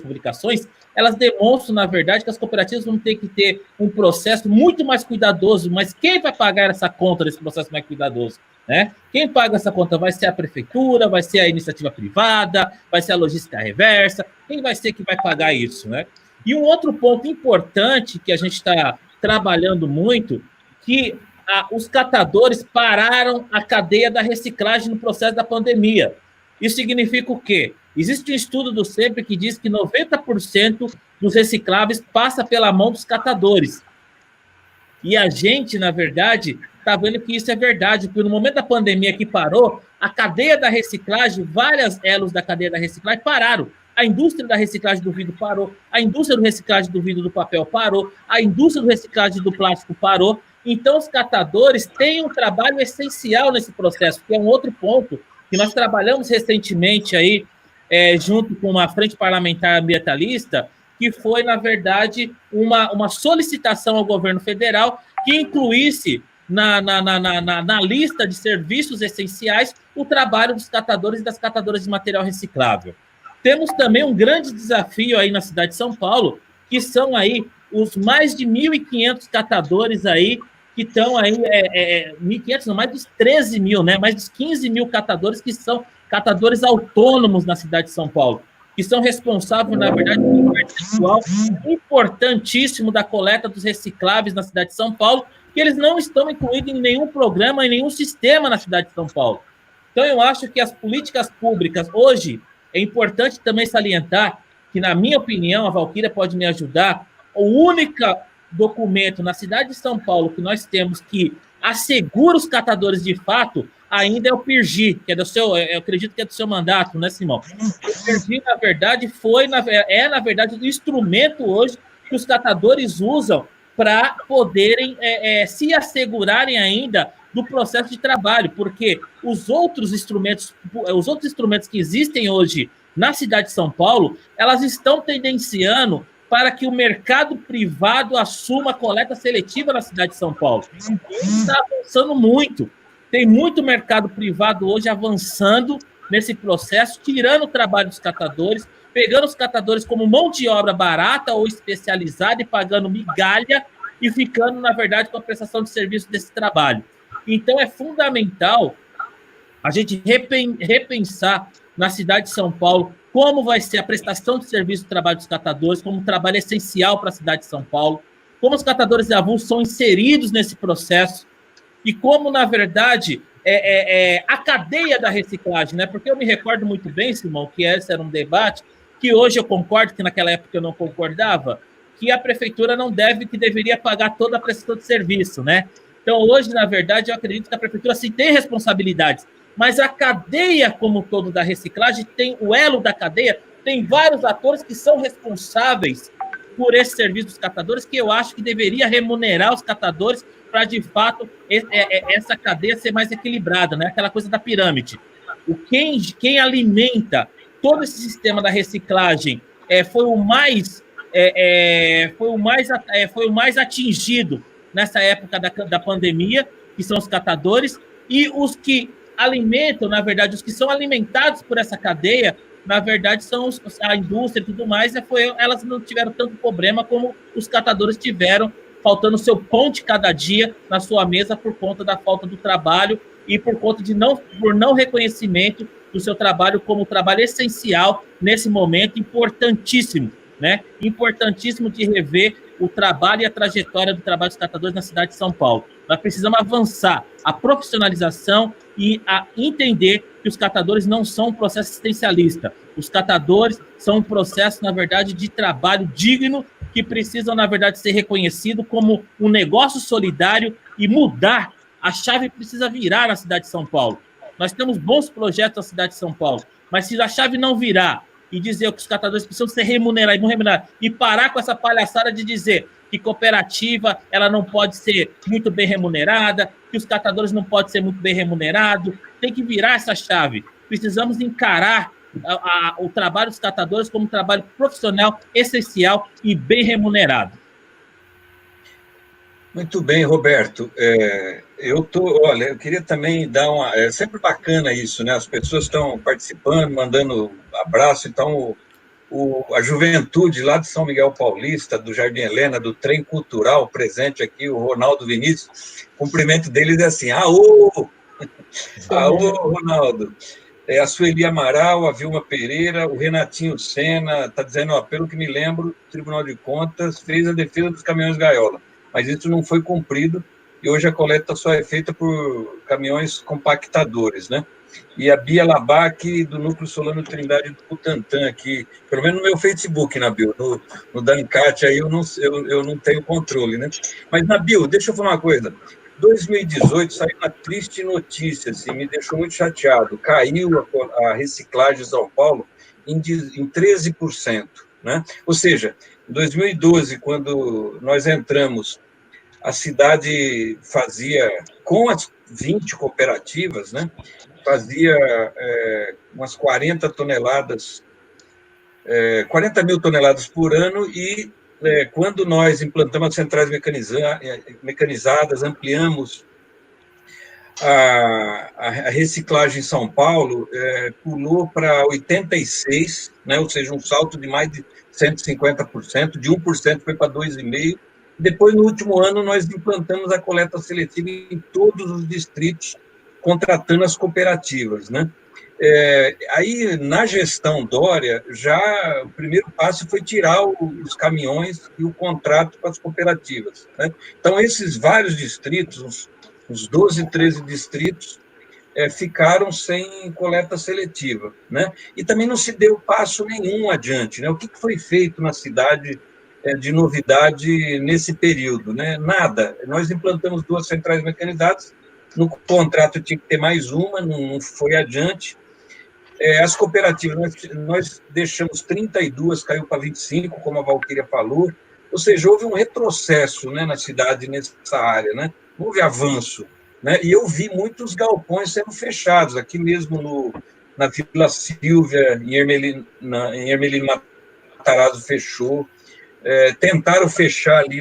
S3: publicações, elas demonstram, na verdade, que as cooperativas vão ter que ter um processo muito mais cuidadoso, mas quem vai pagar essa conta desse processo mais cuidadoso? Né? Quem paga essa conta vai ser a prefeitura, vai ser a iniciativa privada, vai ser a logística reversa, quem vai ser que vai pagar isso? Né? E um outro ponto importante que a gente está trabalhando muito, que os catadores pararam a cadeia da reciclagem no processo da pandemia. Isso significa o quê? Existe um estudo do SEMPE que diz que 90% dos recicláveis passa pela mão dos catadores. E a gente, na verdade, está vendo que isso é verdade, porque no momento da pandemia que parou, a cadeia da reciclagem, vários elos da cadeia da reciclagem pararam. A indústria da reciclagem do vidro parou, a indústria da reciclagem do vidro do papel parou, a indústria da reciclagem do plástico parou. Então, os catadores têm um trabalho essencial nesse processo, que é um outro ponto que nós trabalhamos recentemente aí, junto com uma frente parlamentar ambientalista, que foi, na verdade, uma solicitação ao governo federal que incluísse na lista de serviços essenciais o trabalho dos catadores e das catadoras de material reciclável. Temos também um grande desafio aí na cidade de São Paulo, que são aí os mais de 1.500 catadores aí, que estão aí, 1.500 não, mais dos 13 mil, né? Mais dos 15 mil catadores que são catadores autônomos na cidade de São Paulo, que são responsáveis, na verdade, por um percentual importantíssimo da coleta dos recicláveis na cidade de São Paulo, que eles não estão incluídos em nenhum programa, em nenhum sistema na cidade de São Paulo. Então, eu acho que as políticas públicas, hoje, é importante também salientar que, na minha opinião, a Valquíria pode me ajudar, o único documento na cidade de São Paulo que nós temos que assegura os catadores de fato, ainda é o PIRGI, que é do seu, eu acredito que é do seu mandato, né, Simão? O PIRGI, na verdade, na verdade, o instrumento hoje que os catadores usam para poderem se assegurarem ainda do processo de trabalho, porque os outros instrumentos que existem hoje na cidade de São Paulo, elas estão tendenciando para que o mercado privado assuma a coleta seletiva na cidade de São Paulo. Isso está avançando muito. Tem muito mercado privado hoje avançando nesse processo, tirando o trabalho dos catadores, pegando os catadores como mão de obra barata ou especializada e pagando migalha e ficando, na verdade, com a prestação de serviço desse trabalho. Então, é fundamental a gente repensar na cidade de São Paulo como vai ser a prestação de serviço do trabalho dos catadores, como um trabalho essencial para a cidade de São Paulo, como os catadores de avulso são inseridos nesse processo e como, na verdade, a cadeia da reciclagem, né? Porque eu me recordo muito bem, Simão, que esse era um debate que hoje eu concordo, que naquela época eu não concordava, que a prefeitura que deveria pagar toda a prestação de serviço, né? Então, hoje, na verdade, eu acredito que a prefeitura sim tem responsabilidades, mas a cadeia como um todo da reciclagem, o elo da cadeia, tem vários atores que são responsáveis por esse serviço dos catadores, que eu acho que deveria remunerar os catadores para, de fato, essa cadeia ser mais equilibrada, né? Aquela coisa da pirâmide. Quem alimenta todo esse sistema da reciclagem foi o mais atingido nessa época da pandemia, que são os catadores, e os que alimentam, na verdade, os que são alimentados por essa cadeia, na verdade, são a indústria e tudo mais, elas não tiveram tanto problema como os catadores tiveram, faltando o seu pão de cada dia na sua mesa por conta da falta do trabalho e por conta por não reconhecimento do seu trabalho como trabalho essencial nesse momento importantíssimo, né? Importantíssimo de rever o trabalho e a trajetória do trabalho dos catadores na cidade de São Paulo. Nós precisamos avançar a profissionalização e a entender que os catadores não são um processo assistencialista. Os catadores são um processo, na verdade, de trabalho digno que precisam, na verdade, ser reconhecido como um negócio solidário e mudar. A chave precisa virar na cidade de São Paulo. Nós temos bons projetos na cidade de São Paulo, mas se a chave não virar e dizer que os catadores precisam ser remunerados e parar com essa palhaçada de dizer que cooperativa ela não pode ser muito bem remunerada, que os catadores não podem ser muito bem remunerados, tem que virar essa chave. Precisamos encarar o trabalho dos catadores como um trabalho profissional, essencial e bem remunerado.
S1: Muito bem, Roberto. Olha, eu queria também dar uma. É sempre bacana isso, né? As pessoas estão participando, mandando abraço. Então, a juventude lá de São Miguel Paulista, do Jardim Helena, do Trem Cultural, presente aqui, o Ronaldo Vinícius, o cumprimento deles é assim: aô! Aô, Ronaldo! A Sueli Amaral, a Vilma Pereira, o Renatinho Sena, está dizendo, ó, pelo que me lembro, o Tribunal de Contas fez a defesa dos caminhões gaiola, mas isso não foi cumprido, e hoje a coleta só é feita por caminhões compactadores, né? E a Bia Labac, do Núcleo Solano Trindade do Butantã, aqui, pelo menos no meu Facebook, Nabil, no Dancat, aí eu não tenho controle, né? Mas, Nabil, deixa eu falar uma coisa. 2018 saiu uma triste notícia, assim, me deixou muito chateado. Caiu a reciclagem em São Paulo em 13%, né? Ou seja, em 2012, quando nós entramos, a cidade fazia, com as 20 cooperativas, né, fazia umas 40 mil toneladas por ano, e quando nós implantamos as centrais mecanizadas, ampliamos a reciclagem em São Paulo, pulou para 86%, né, ou seja, um salto de mais de 150%, de 1% foi para 2,5%. Depois, no último ano, nós implantamos a coleta seletiva em todos os distritos, contratando as cooperativas, né? Aí, na gestão Dória, já o primeiro passo foi tirar os caminhões e o contrato com as cooperativas, né? Então, esses vários distritos, os 12, 13 distritos, ficaram sem coleta seletiva, né? E também não se deu passo nenhum adiante, né? O que foi feito na cidade de novidade nesse período, né? Nada. Nós implantamos 2 centrais mecanizadas, no contrato tinha que ter mais uma, não foi adiante. As cooperativas, nós deixamos 32, caiu para 25, como a Valquíria falou, ou seja, houve um retrocesso, né, na cidade nessa área, né? Não houve avanço, né? E eu vi muitos galpões sendo fechados, aqui mesmo na Vila Silvia, em Hermelino Matarazzo fechou, tentaram fechar ali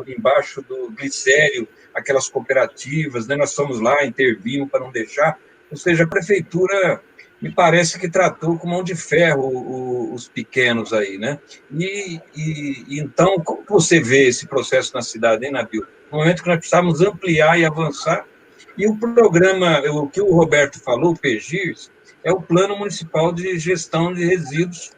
S1: embaixo do Glicério aquelas cooperativas, né? Nós fomos lá, intervimos para não deixar, ou seja, a prefeitura me parece que tratou com mão de ferro os pequenos aí, né? E então, como você vê esse processo na cidade, hein, Nabil? No momento que nós precisamos ampliar e avançar, e o programa, o que o Roberto falou, o PGIRS, é o Plano Municipal de Gestão de Resíduos,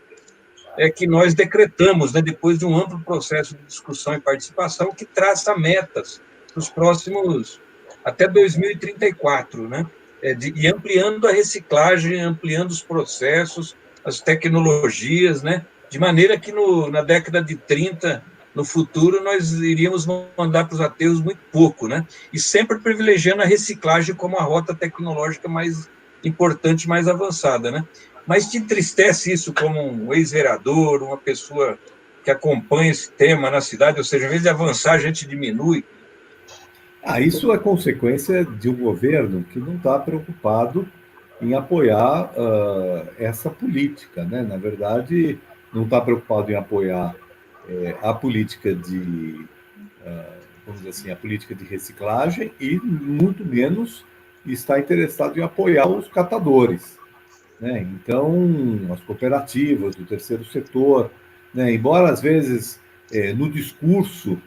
S1: que nós decretamos, né, depois de um amplo processo de discussão e participação, que traça metas para os próximos, até 2034, né? E ampliando a reciclagem, ampliando os processos, as tecnologias, né? De maneira que na década de 30, no futuro, nós iríamos mandar para os aterros muito pouco, né? E sempre privilegiando a reciclagem como a rota tecnológica mais importante, mais avançada, né? Mas te entristece isso como um ex-vereador, uma pessoa que acompanha esse tema na cidade, ou seja, ao invés de avançar, a gente diminui.
S4: Isso é consequência de um governo que não está preocupado em apoiar essa política, né? Na verdade, não está preocupado em apoiar a política vamos dizer assim, a política de reciclagem, e muito menos está interessado em apoiar os catadores, né? Então, as cooperativas do terceiro setor, né? Embora às vezes no discurso,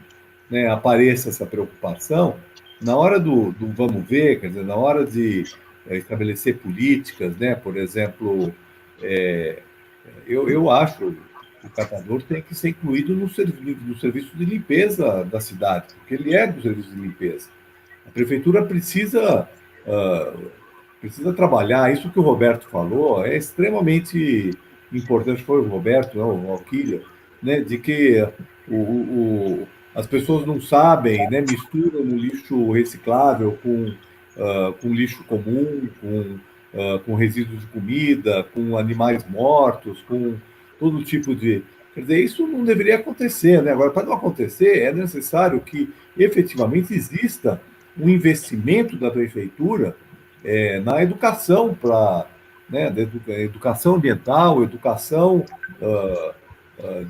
S4: né, apareça essa preocupação, na hora do vamos ver, quer dizer, na hora de estabelecer políticas, né? Por exemplo, eu acho que o catador tem que ser incluído no serviço de limpeza da cidade, porque ele é do serviço de limpeza. A prefeitura precisa trabalhar. Isso que o Roberto falou é extremamente importante. Foi o Roberto, não, o Alquília, né, de que as pessoas não sabem, né, misturam o lixo reciclável com lixo comum, com resíduos de comida, com animais mortos, com todo tipo de. Quer dizer, isso não deveria acontecer, né? Agora, para não acontecer, é necessário que efetivamente exista um investimento da prefeitura na educação, né, educação ambiental, educação,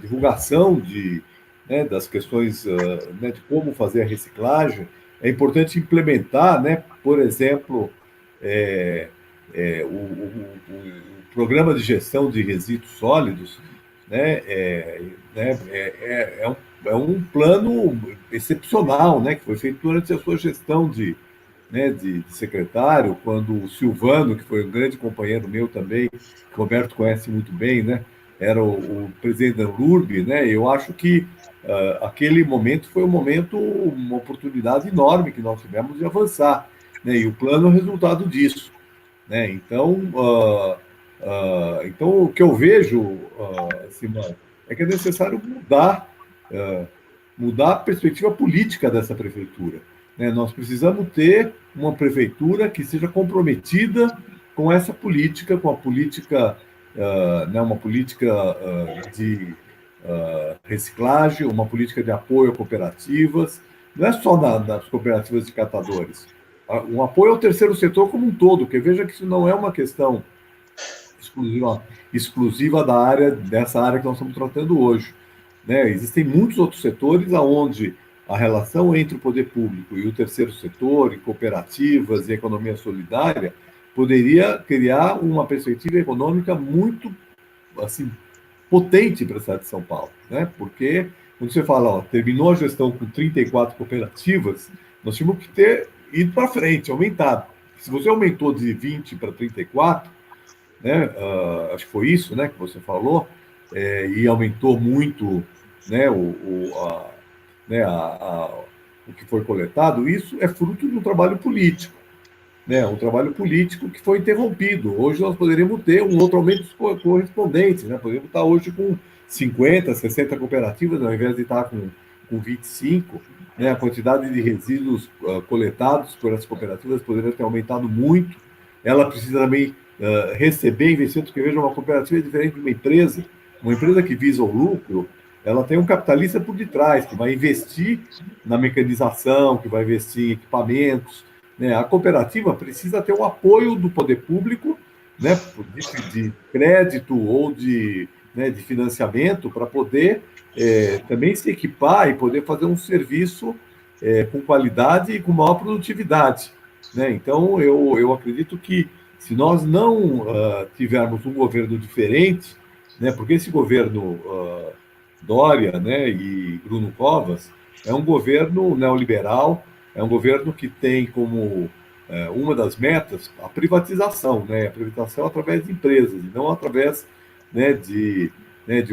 S4: divulgação né, das questões, né, de como fazer a reciclagem. É importante implementar, né, por exemplo, o programa de gestão de resíduos sólidos, né, é um plano excepcional, né, que foi feito durante a sua gestão de secretário, quando o Silvano, que foi um grande companheiro meu também, que o Roberto conhece muito bem, né, era o presidente da Anlurb, né, eu acho que aquele momento foi uma oportunidade enorme que nós tivemos de avançar, né, e o plano é o resultado disso, né, então o que eu vejo, Simão, é que é necessário mudar a perspectiva política dessa prefeitura, né? Nós precisamos ter uma prefeitura que seja comprometida com essa política, com a política, né, uma política de reciclagem, uma política de apoio a cooperativas, não é só nas cooperativas de catadores, um apoio ao terceiro setor como um todo, porque veja que isso não é uma questão exclusiva dessa área que nós estamos tratando hoje, né? Existem muitos outros setores onde a relação entre o poder público e o terceiro setor, e cooperativas e economia solidária, poderia criar uma perspectiva econômica muito assim, potente para a cidade de São Paulo, né? Porque quando você fala, ó, terminou a gestão com 34 cooperativas, nós tínhamos que ter ido para frente, aumentado. Se você aumentou de 20 para 34, né? Acho que foi isso, né, que você falou, e aumentou muito, né, né, o que foi coletado. Isso é fruto de um trabalho político, né, um trabalho político que foi interrompido. Hoje nós poderíamos ter um outro aumento correspondente, né? Poderíamos estar hoje com 50, 60 cooperativas, ao invés de estar com 25. Né? A quantidade de resíduos coletados por essas cooperativas poderia ter aumentado muito. Ela precisa também receber investimentos, porque veja, uma cooperativa é diferente de uma empresa. Uma empresa que visa o lucro, ela tem um capitalista por detrás, que vai investir na mecanização, que vai investir em equipamentos, né? A cooperativa precisa ter o apoio do poder público, né, de crédito ou né, de financiamento, para poder também se equipar e poder fazer um serviço com qualidade e com maior produtividade, né? Então, eu acredito que se nós não tivermos um governo diferente, né, porque esse governo Dória, né, e Bruno Covas é um governo neoliberal, é um governo que tem como uma das metas a privatização, né, a privatização através de empresas, e não através, né, de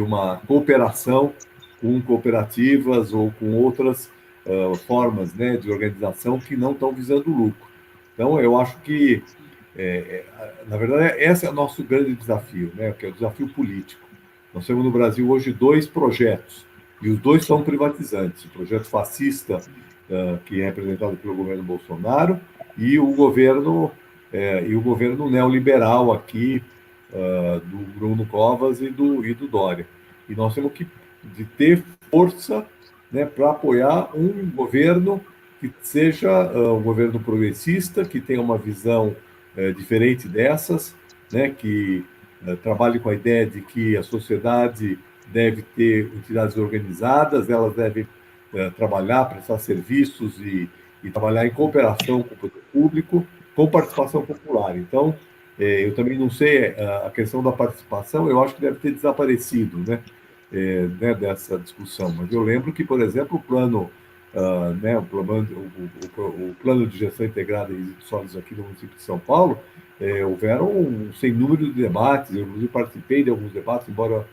S4: uma cooperação com cooperativas ou com outras formas, né, de organização que não estão visando lucro. Então, eu acho que na verdade, esse é o nosso grande desafio, né? Que é o desafio político. Nós temos no Brasil hoje 2 projetos, e os 2 são privatizantes. O projeto fascista, que é representado pelo governo Bolsonaro, e o governo neoliberal aqui, do Bruno Covas e do Dória. E nós temos que ter força, né, para apoiar um governo que seja um governo progressista, que tenha uma visão diferente dessas, né, que trabalhe com a ideia de que a sociedade deve ter entidades organizadas, elas devem trabalhar, prestar serviços e trabalhar em cooperação com o poder público, com participação popular. Então, eu também não sei a questão da participação, eu acho que deve ter desaparecido, né, dessa discussão. Mas eu lembro que, por exemplo, né, o plano de gestão integrada de resíduos sólidos aqui no município de São Paulo, houveram sem número de debates, eu inclusive participei de alguns debates, embora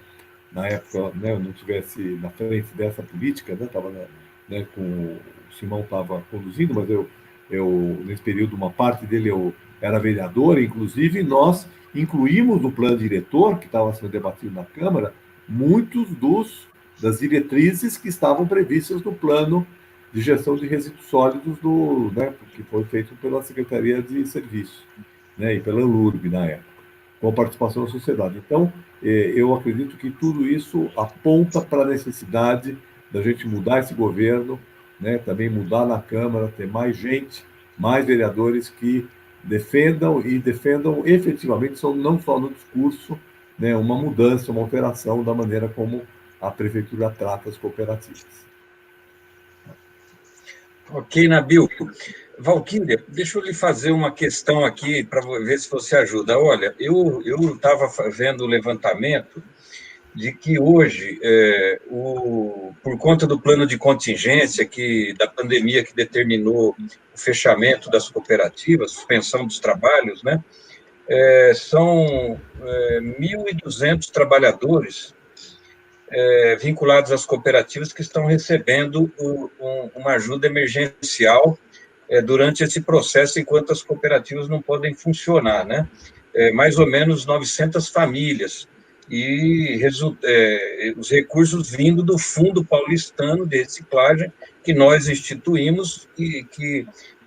S4: na época, né, eu não estivesse na frente dessa política, né, tava, né, o Simão estava conduzindo, mas eu nesse período, uma parte dele eu era vereador, inclusive nós incluímos no plano diretor, que estava sendo debatido na Câmara, muitos das diretrizes que estavam previstas no plano de gestão de resíduos sólidos né, que foi feito pela Secretaria de Serviços, né, e pela Anlurb na época, com a participação da sociedade. Então, eu acredito que tudo isso aponta para a necessidade da gente mudar esse governo, né, também mudar na Câmara, ter mais gente, mais vereadores que defendam efetivamente, não só no discurso, né, uma mudança, uma alteração da maneira como a Prefeitura trata as cooperativas.
S1: Ok, Nabil. Valquíria, deixa eu lhe fazer uma questão aqui para ver se você ajuda. Olha, eu estava vendo o levantamento de que hoje, por conta do plano de contingência da pandemia que determinou o fechamento das cooperativas, suspensão dos trabalhos, né, são 1.200 trabalhadores vinculados às cooperativas que estão recebendo uma ajuda emergencial durante esse processo, enquanto as cooperativas não podem funcionar, né? Mais ou menos 900 famílias, e os recursos vindo do Fundo Paulistano de Reciclagem, que nós instituímos, e que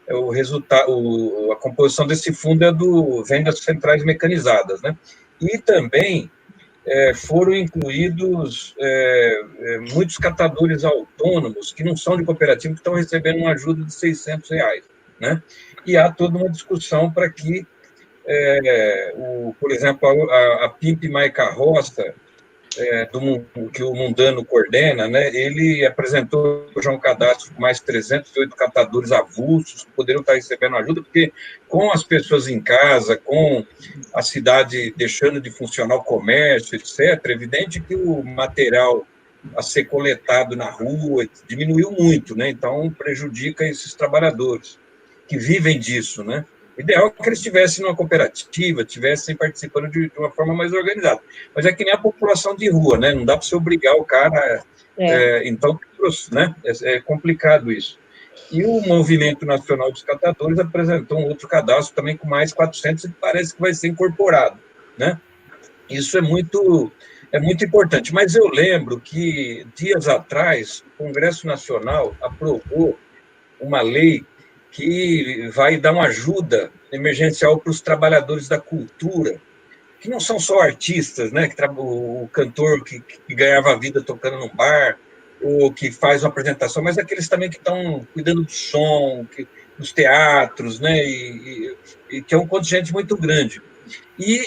S1: o resultado, a composição desse fundo vem das centrais mecanizadas, né? E também foram incluídos muitos catadores autônomos que não são de cooperativa, que estão recebendo uma ajuda de R$600, né? E há toda uma discussão para que, por exemplo, a PIMP Maica Roça, que o Mundano coordena, né, ele apresentou já um cadastro com mais 308 catadores avulsos que poderiam estar recebendo ajuda, porque com as pessoas em casa, com a cidade deixando de funcionar o comércio, etc., é evidente que o material a ser coletado na rua diminuiu muito, né? Então prejudica esses trabalhadores que vivem disso, né? O ideal é que eles estivessem numa cooperativa, estivessem participando de uma forma mais organizada. Mas é que nem a população de rua, né? Não dá para você obrigar o cara. Então, né? É complicado isso. E o Movimento Nacional dos Catadores apresentou um outro cadastro também com mais 400 e parece que vai ser incorporado, né? Isso é muito importante. Mas eu lembro que, dias atrás, o Congresso Nacional aprovou uma lei que vai dar uma ajuda emergencial para os trabalhadores da cultura, que não são só artistas, né? O cantor que ganhava a vida tocando num bar, ou que faz uma apresentação, mas aqueles também que estão cuidando do som, dos teatros, né? E que é um contingente muito grande. E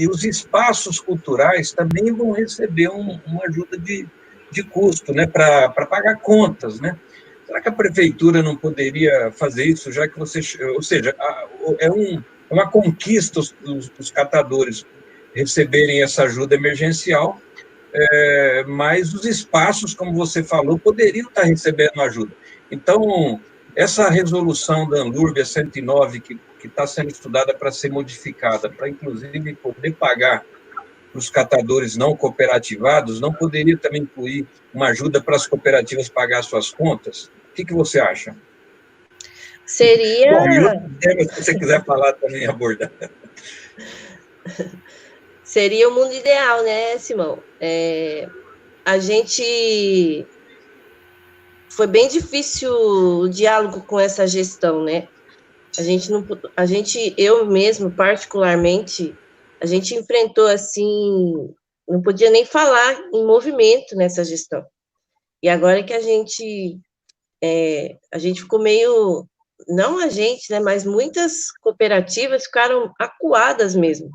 S1: os espaços culturais também vão receber uma ajuda de custo, né? Para pagar contas, né? Será que a prefeitura não poderia fazer isso, já que você... Ou seja, é uma conquista os catadores receberem essa ajuda emergencial, mas os espaços, como você falou, poderiam estar recebendo ajuda. Então, essa resolução da Anlurb, a 109, que está sendo estudada para ser modificada, para, inclusive, poder pagar para os catadores não cooperativados, não poderia também incluir uma ajuda para as cooperativas pagar suas contas? O que você acha?
S2: Seria...
S1: Bom, e outro tema, se você quiser falar também, abordar.
S2: Seria o mundo ideal, né, Simão? A gente... Foi bem difícil o diálogo com essa gestão, né? Eu mesmo, particularmente, a gente enfrentou, assim, não podia nem falar em movimento nessa gestão. E agora que a gente ficou meio, não a gente, né, mas muitas cooperativas ficaram acuadas mesmo,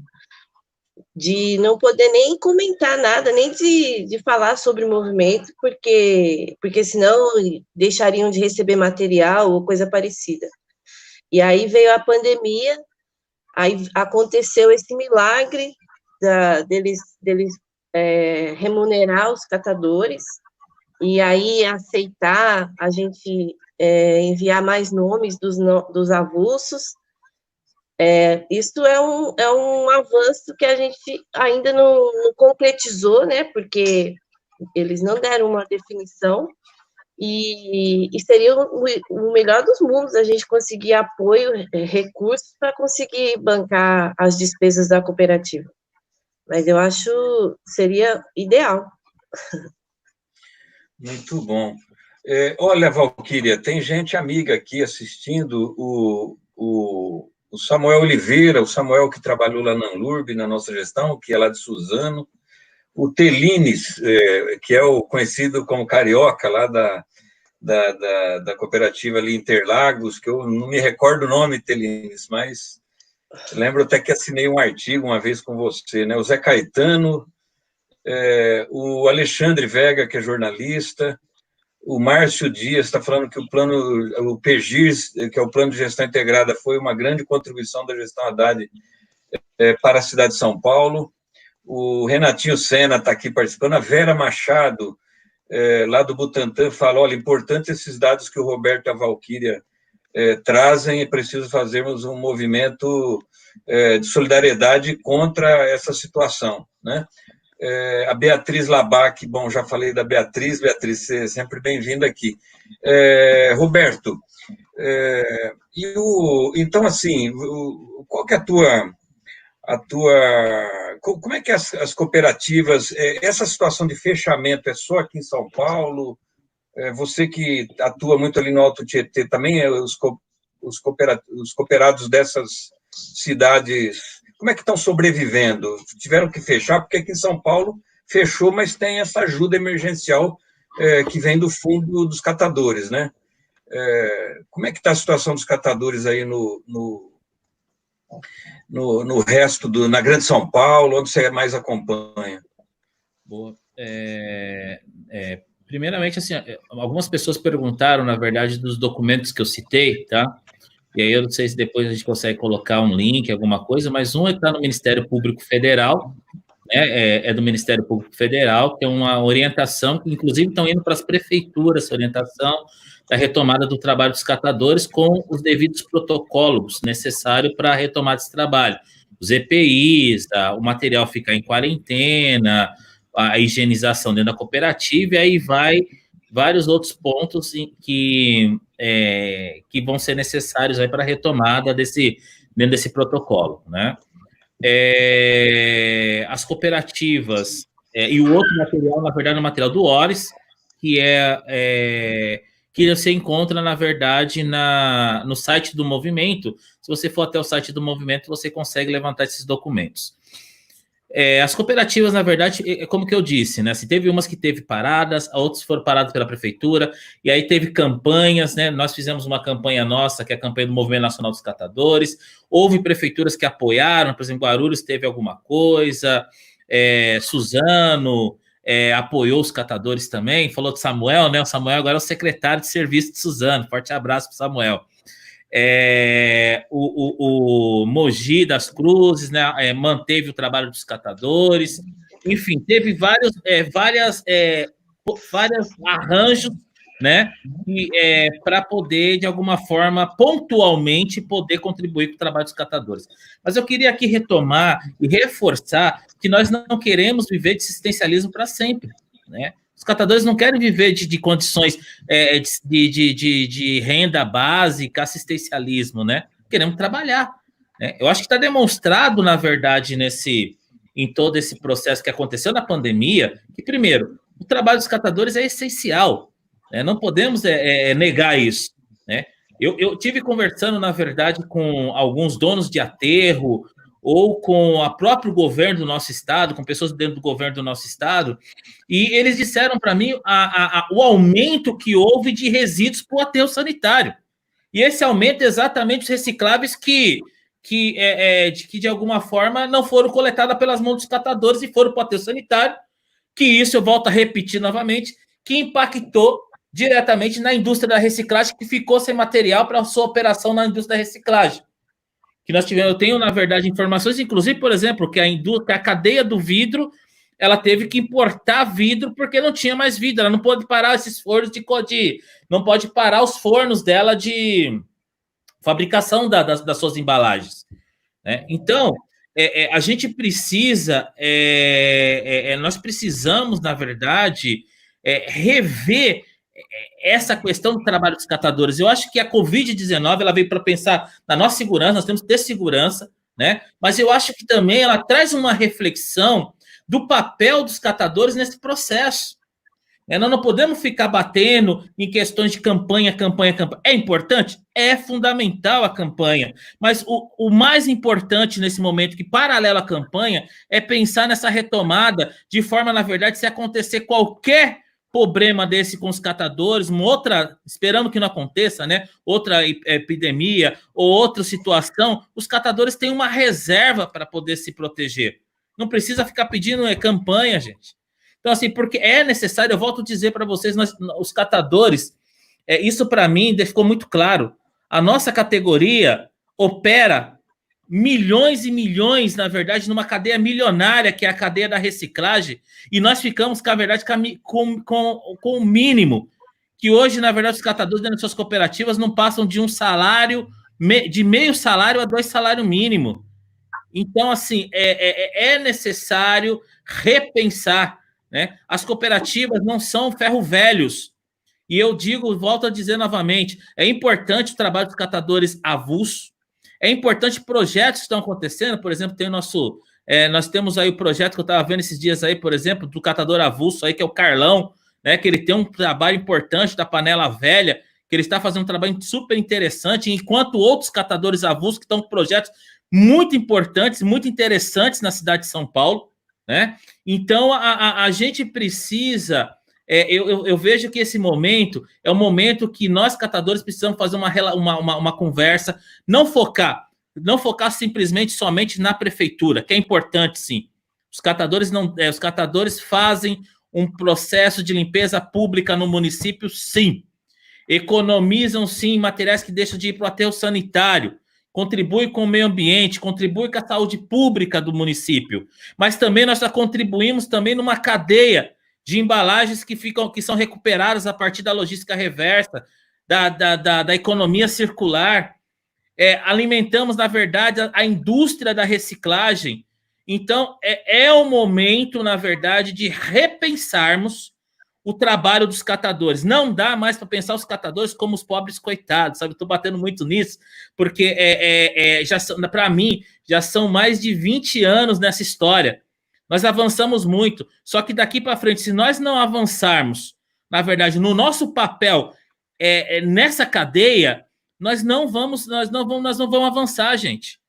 S2: de não poder nem comentar nada, nem de falar sobre o movimento, porque senão deixariam de receber material ou coisa parecida. E aí veio a pandemia, aí aconteceu esse milagre deles remunerar os catadores, e aí aceitar a gente enviar mais nomes dos avulsos. Isso é um avanço que a gente ainda não concretizou, né, porque eles não deram uma definição, e seria o melhor dos mundos a gente conseguir apoio, recursos para conseguir bancar as despesas da cooperativa. Mas eu acho seria ideal.
S1: Muito bom. Olha, Valquíria, tem gente amiga aqui assistindo, o Samuel Oliveira, o Samuel que trabalhou lá na Anlurb, na nossa gestão, que é lá de Suzano, o Telines, que é o conhecido como Carioca, lá da cooperativa ali Interlagos, que eu não me recordo o nome, Telines, mas lembro até que assinei um artigo uma vez com você, né? O Zé Caetano, o Alexandre Vega, que é jornalista, o Márcio Dias está falando que o PGIS, que é o Plano de Gestão Integrada, foi uma grande contribuição da gestão Haddad para a cidade de São Paulo. O Renatinho Sena está aqui participando. A Vera Machado, lá do Butantan, fala, olha, importante esses dados que o Roberto e a Valquíria trazem, é preciso fazermos um movimento de solidariedade contra essa situação, né? A Beatriz Labac, bom, já falei da Beatriz, você é sempre bem-vinda aqui. Roberto, então, assim, qual que é como é que as cooperativas, essa situação de fechamento é só aqui em São Paulo? Você que atua muito ali no Alto Tietê, também os cooperados dessas cidades, como é que estão sobrevivendo? Tiveram que fechar, porque aqui em São Paulo fechou, mas tem essa ajuda emergencial que vem do fundo dos catadores, né? Como é que está a situação dos catadores aí no resto, na Grande São Paulo, onde você mais acompanha?
S3: Boa. Primeiramente, assim, algumas pessoas perguntaram, na verdade, dos documentos que eu citei, tá? E aí eu não sei se depois a gente consegue colocar um link, alguma coisa, mas um está no Ministério Público Federal, né? É do Ministério Público Federal, que é uma orientação, que inclusive estão indo para as prefeituras, essa orientação da retomada do trabalho dos catadores com os devidos protocolos necessários para a retomada desse trabalho. Os EPIs, o material ficar em quarentena, a higienização dentro da cooperativa, e aí vai vários outros pontos que vão ser necessários para a retomada dentro desse protocolo, né? As cooperativas, e o outro material, na verdade, é o material do ORES, que você encontra, na verdade, no site do movimento. Se você for até o site do movimento, você consegue levantar esses documentos. As cooperativas, na verdade, como que eu disse, né? Se teve umas que teve paradas, outras foram paradas pela prefeitura, e aí teve campanhas, né? Nós fizemos uma campanha nossa, que é a campanha do Movimento Nacional dos Catadores. Houve prefeituras que apoiaram, por exemplo, Guarulhos teve alguma coisa, Suzano apoiou os catadores também, falou de Samuel, né? O Samuel agora é o secretário de serviço de Suzano. Forte abraço para o Samuel. O Mogi das Cruzes, né, manteve o trabalho dos catadores, enfim, teve vários arranjos, né, para poder, de alguma forma, pontualmente, poder contribuir com o trabalho dos catadores. Mas eu queria aqui retomar e reforçar que nós não queremos viver de assistencialismo para sempre, né? Os catadores não querem viver de condições de renda básica, assistencialismo, né? Queremos trabalhar, né? Eu acho que está demonstrado, na verdade, em todo esse processo que aconteceu na pandemia, que, primeiro, o trabalho dos catadores é essencial, né? Não podemos negar isso, né? Eu tive conversando, na verdade, com alguns donos de aterro, ou com o próprio governo do nosso estado, com pessoas dentro do governo do nosso estado, e eles disseram para mim o aumento que houve de resíduos para o aterro sanitário. E esse aumento é exatamente os recicláveis que de alguma forma não foram coletados pelas mãos dos catadores e foram para o aterro sanitário, que isso, eu volto a repetir novamente, que impactou diretamente na indústria da reciclagem, que ficou sem material para a sua operação na indústria da reciclagem. Que nós tivemos, eu tenho, na verdade, informações, inclusive, por exemplo, que a cadeia do vidro, ela teve que importar vidro porque não tinha mais vidro, ela não pode parar esses fornos não pode parar os fornos dela de fabricação das suas embalagens, né? Então, a gente precisa, nós precisamos, na verdade, rever essa questão do trabalho dos catadores. Eu acho que a Covid-19 ela veio para pensar na nossa segurança, nós temos que ter segurança, né? Mas eu acho que também ela traz uma reflexão do papel dos catadores nesse processo. Nós não podemos ficar batendo em questões de campanha. É importante? É fundamental a campanha. Mas o mais importante nesse momento, que paralelo à campanha, é pensar nessa retomada de forma, na verdade, se acontecer qualquer problema desse com os catadores, uma outra, esperando que não aconteça, né? Outra epidemia ou outra situação, os catadores têm uma reserva para poder se proteger. Não precisa ficar pedindo campanha, gente. Então, assim, porque é necessário, eu volto a dizer para vocês, os catadores, isso para mim ficou muito claro. A nossa categoria opera milhões e milhões, na verdade, numa cadeia milionária, que é a cadeia da reciclagem, e nós ficamos, na verdade, com o mínimo, que hoje, na verdade, os catadores dentro das suas cooperativas não passam de um salário, de meio salário a 2 salários mínimos. Então, assim, é necessário repensar, né? As cooperativas não são ferro velhos. E eu digo, volto a dizer novamente, é importante o trabalho dos catadores avulsos, é importante projetos que estão acontecendo, por exemplo, tem nós temos aí o projeto que eu estava vendo esses dias aí, por exemplo, do catador avulso aí, que é o Carlão, né? Que ele tem um trabalho importante da panela velha, que ele está fazendo um trabalho super interessante, enquanto outros catadores avulsos que estão com projetos muito importantes, muito interessantes na cidade de São Paulo, né? Então, a gente precisa... eu vejo que esse momento é um momento que nós, catadores, precisamos fazer uma conversa, não focar simplesmente somente na prefeitura, que é importante, sim. Os catadores fazem um processo de limpeza pública no município, sim. Economizam, sim, materiais que deixam de ir para o aterro sanitário, contribui com o meio ambiente, contribui com a saúde pública do município, mas também nós contribuímos também numa cadeia de embalagens que são recuperadas a partir da logística reversa, da economia circular, alimentamos, na verdade, a indústria da reciclagem. Então, é o momento, na verdade, de repensarmos o trabalho dos catadores. Não dá mais para pensar os catadores como os pobres coitados, sabe? Estou batendo muito nisso, porque para mim, já são mais de 20 anos nessa história. Nós avançamos muito, só que daqui para frente, se nós não avançarmos, na verdade, no nosso papel nessa cadeia, nós não vamos avançar, gente.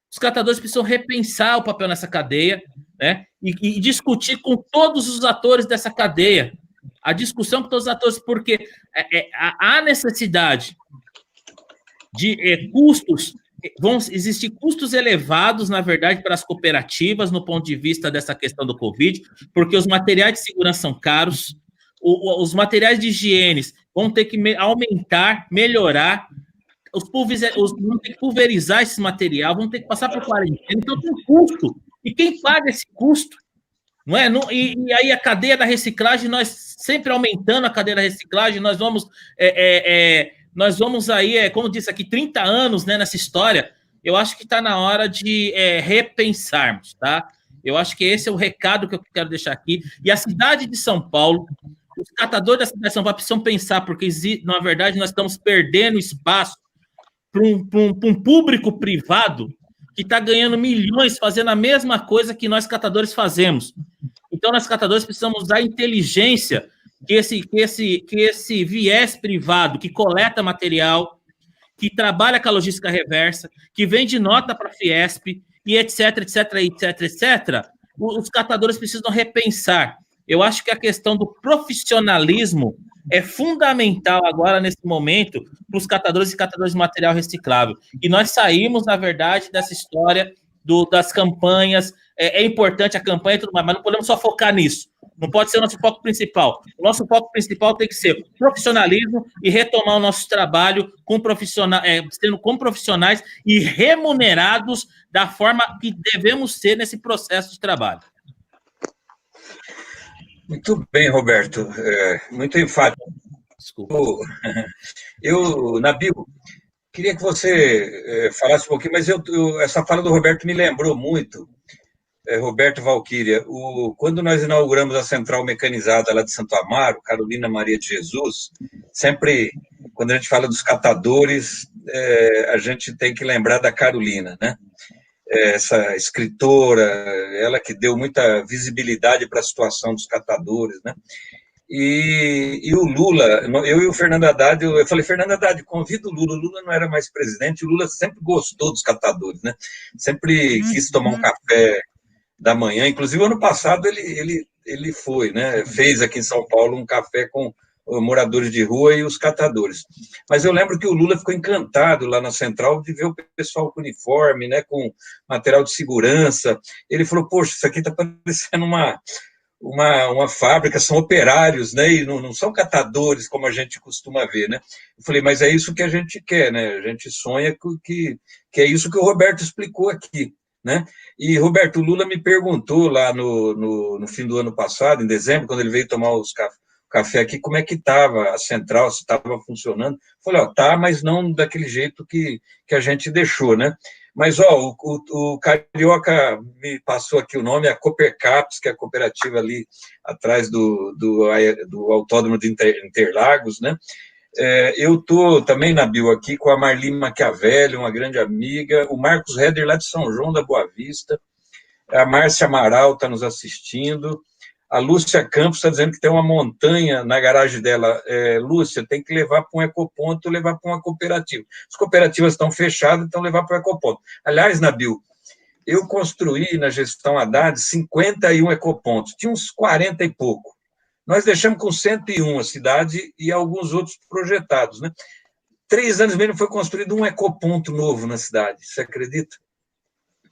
S3: Os catadores precisam repensar o papel nessa cadeia, né? E discutir com todos os atores dessa cadeia. A discussão com todos os atores, porque há necessidade de custos, vão existir custos elevados, na verdade, para as cooperativas, no ponto de vista dessa questão do Covid, porque os materiais de segurança são caros, os materiais de higiene vão ter que aumentar, melhorar, vão ter que pulverizar esse material, vão ter que passar por quarentena, então tem um custo. E quem paga esse custo? Não é? E aí a cadeia da reciclagem, nós sempre aumentando a cadeia da reciclagem, nós vamos aí, como disse aqui, 30 anos, né, nessa história. Eu acho que está na hora de repensarmos, tá? Eu acho que esse é o recado que eu quero deixar aqui. E a cidade de São Paulo, os catadores da cidade de São Paulo precisam pensar, porque, na verdade, nós estamos perdendo espaço para um público privado que está ganhando milhões fazendo a mesma coisa que nós catadores fazemos. Então, nós catadores precisamos usar a inteligência que esse viés privado que coleta material, que trabalha com a logística reversa, que vende nota para a Fiesp, e etc, etc. Os catadores precisam repensar. Eu acho que a questão do profissionalismo é fundamental agora, nesse momento, para os catadores e catadores de material reciclável. E nós saímos, na verdade, dessa história das campanhas. É importante a campanha e tudo mais, mas não podemos só focar nisso. Não pode ser o nosso foco principal. O nosso foco principal tem que ser profissionalismo e retomar o nosso trabalho sendo com profissionais e remunerados da forma que devemos ser nesse processo de trabalho.
S1: Muito bem, Roberto. Muito enfático.
S3: Desculpa.
S1: Nabil, queria que você falasse um pouquinho, mas essa fala do Roberto me lembrou muito Roberto, Valquíria, quando nós inauguramos a central mecanizada lá de Santo Amaro, Carolina Maria de Jesus, sempre, quando a gente fala dos catadores, a gente tem que lembrar da Carolina, né? Essa escritora, ela que deu muita visibilidade para a situação dos catadores, né? E o Lula, eu e o Fernando Haddad, eu falei, Fernando Haddad, convida o Lula não era mais presidente, o Lula sempre gostou dos catadores, né? Sempre quis tomar um café da manhã, inclusive ano passado ele foi, né? Fez aqui em São Paulo um café com moradores de rua e os catadores. Mas eu lembro que o Lula ficou encantado lá na central de ver o pessoal com uniforme, né, com material de segurança. Ele falou, poxa, isso aqui está parecendo uma fábrica, são operários, né, e não são catadores como a gente costuma ver, né. Eu falei, mas é isso que a gente quer, né, a gente sonha que é isso que o Roberto explicou aqui, né. E, Roberto, o Lula me perguntou lá no fim do ano passado, em dezembro, quando ele veio tomar os café aqui, como é que estava a central, se estava funcionando. Falei, tá, mas não daquele jeito que a gente deixou, né? Mas, o Carioca me passou aqui o nome, a Coopercaps, que é a cooperativa ali atrás do Autódromo de Interlagos, né? Eu estou também, Nabil, aqui com a Marli Maquiavelli, uma grande amiga, o Marcos Heder, lá de São João da Boa Vista, a Márcia Amaral está nos assistindo, a Lúcia Campos está dizendo que tem uma montanha na garagem dela. Lúcia, tem que levar para um ecoponto ou levar para uma cooperativa. As cooperativas estão fechadas, então levar para o ecoponto. Aliás, Nabil, eu construí na gestão Haddad 51 ecopontos, tinha uns 40 e pouco. Nós deixamos com 101 a cidade e alguns outros projetados, né? 3 anos mesmo foi construído um ecoponto novo na cidade, você acredita?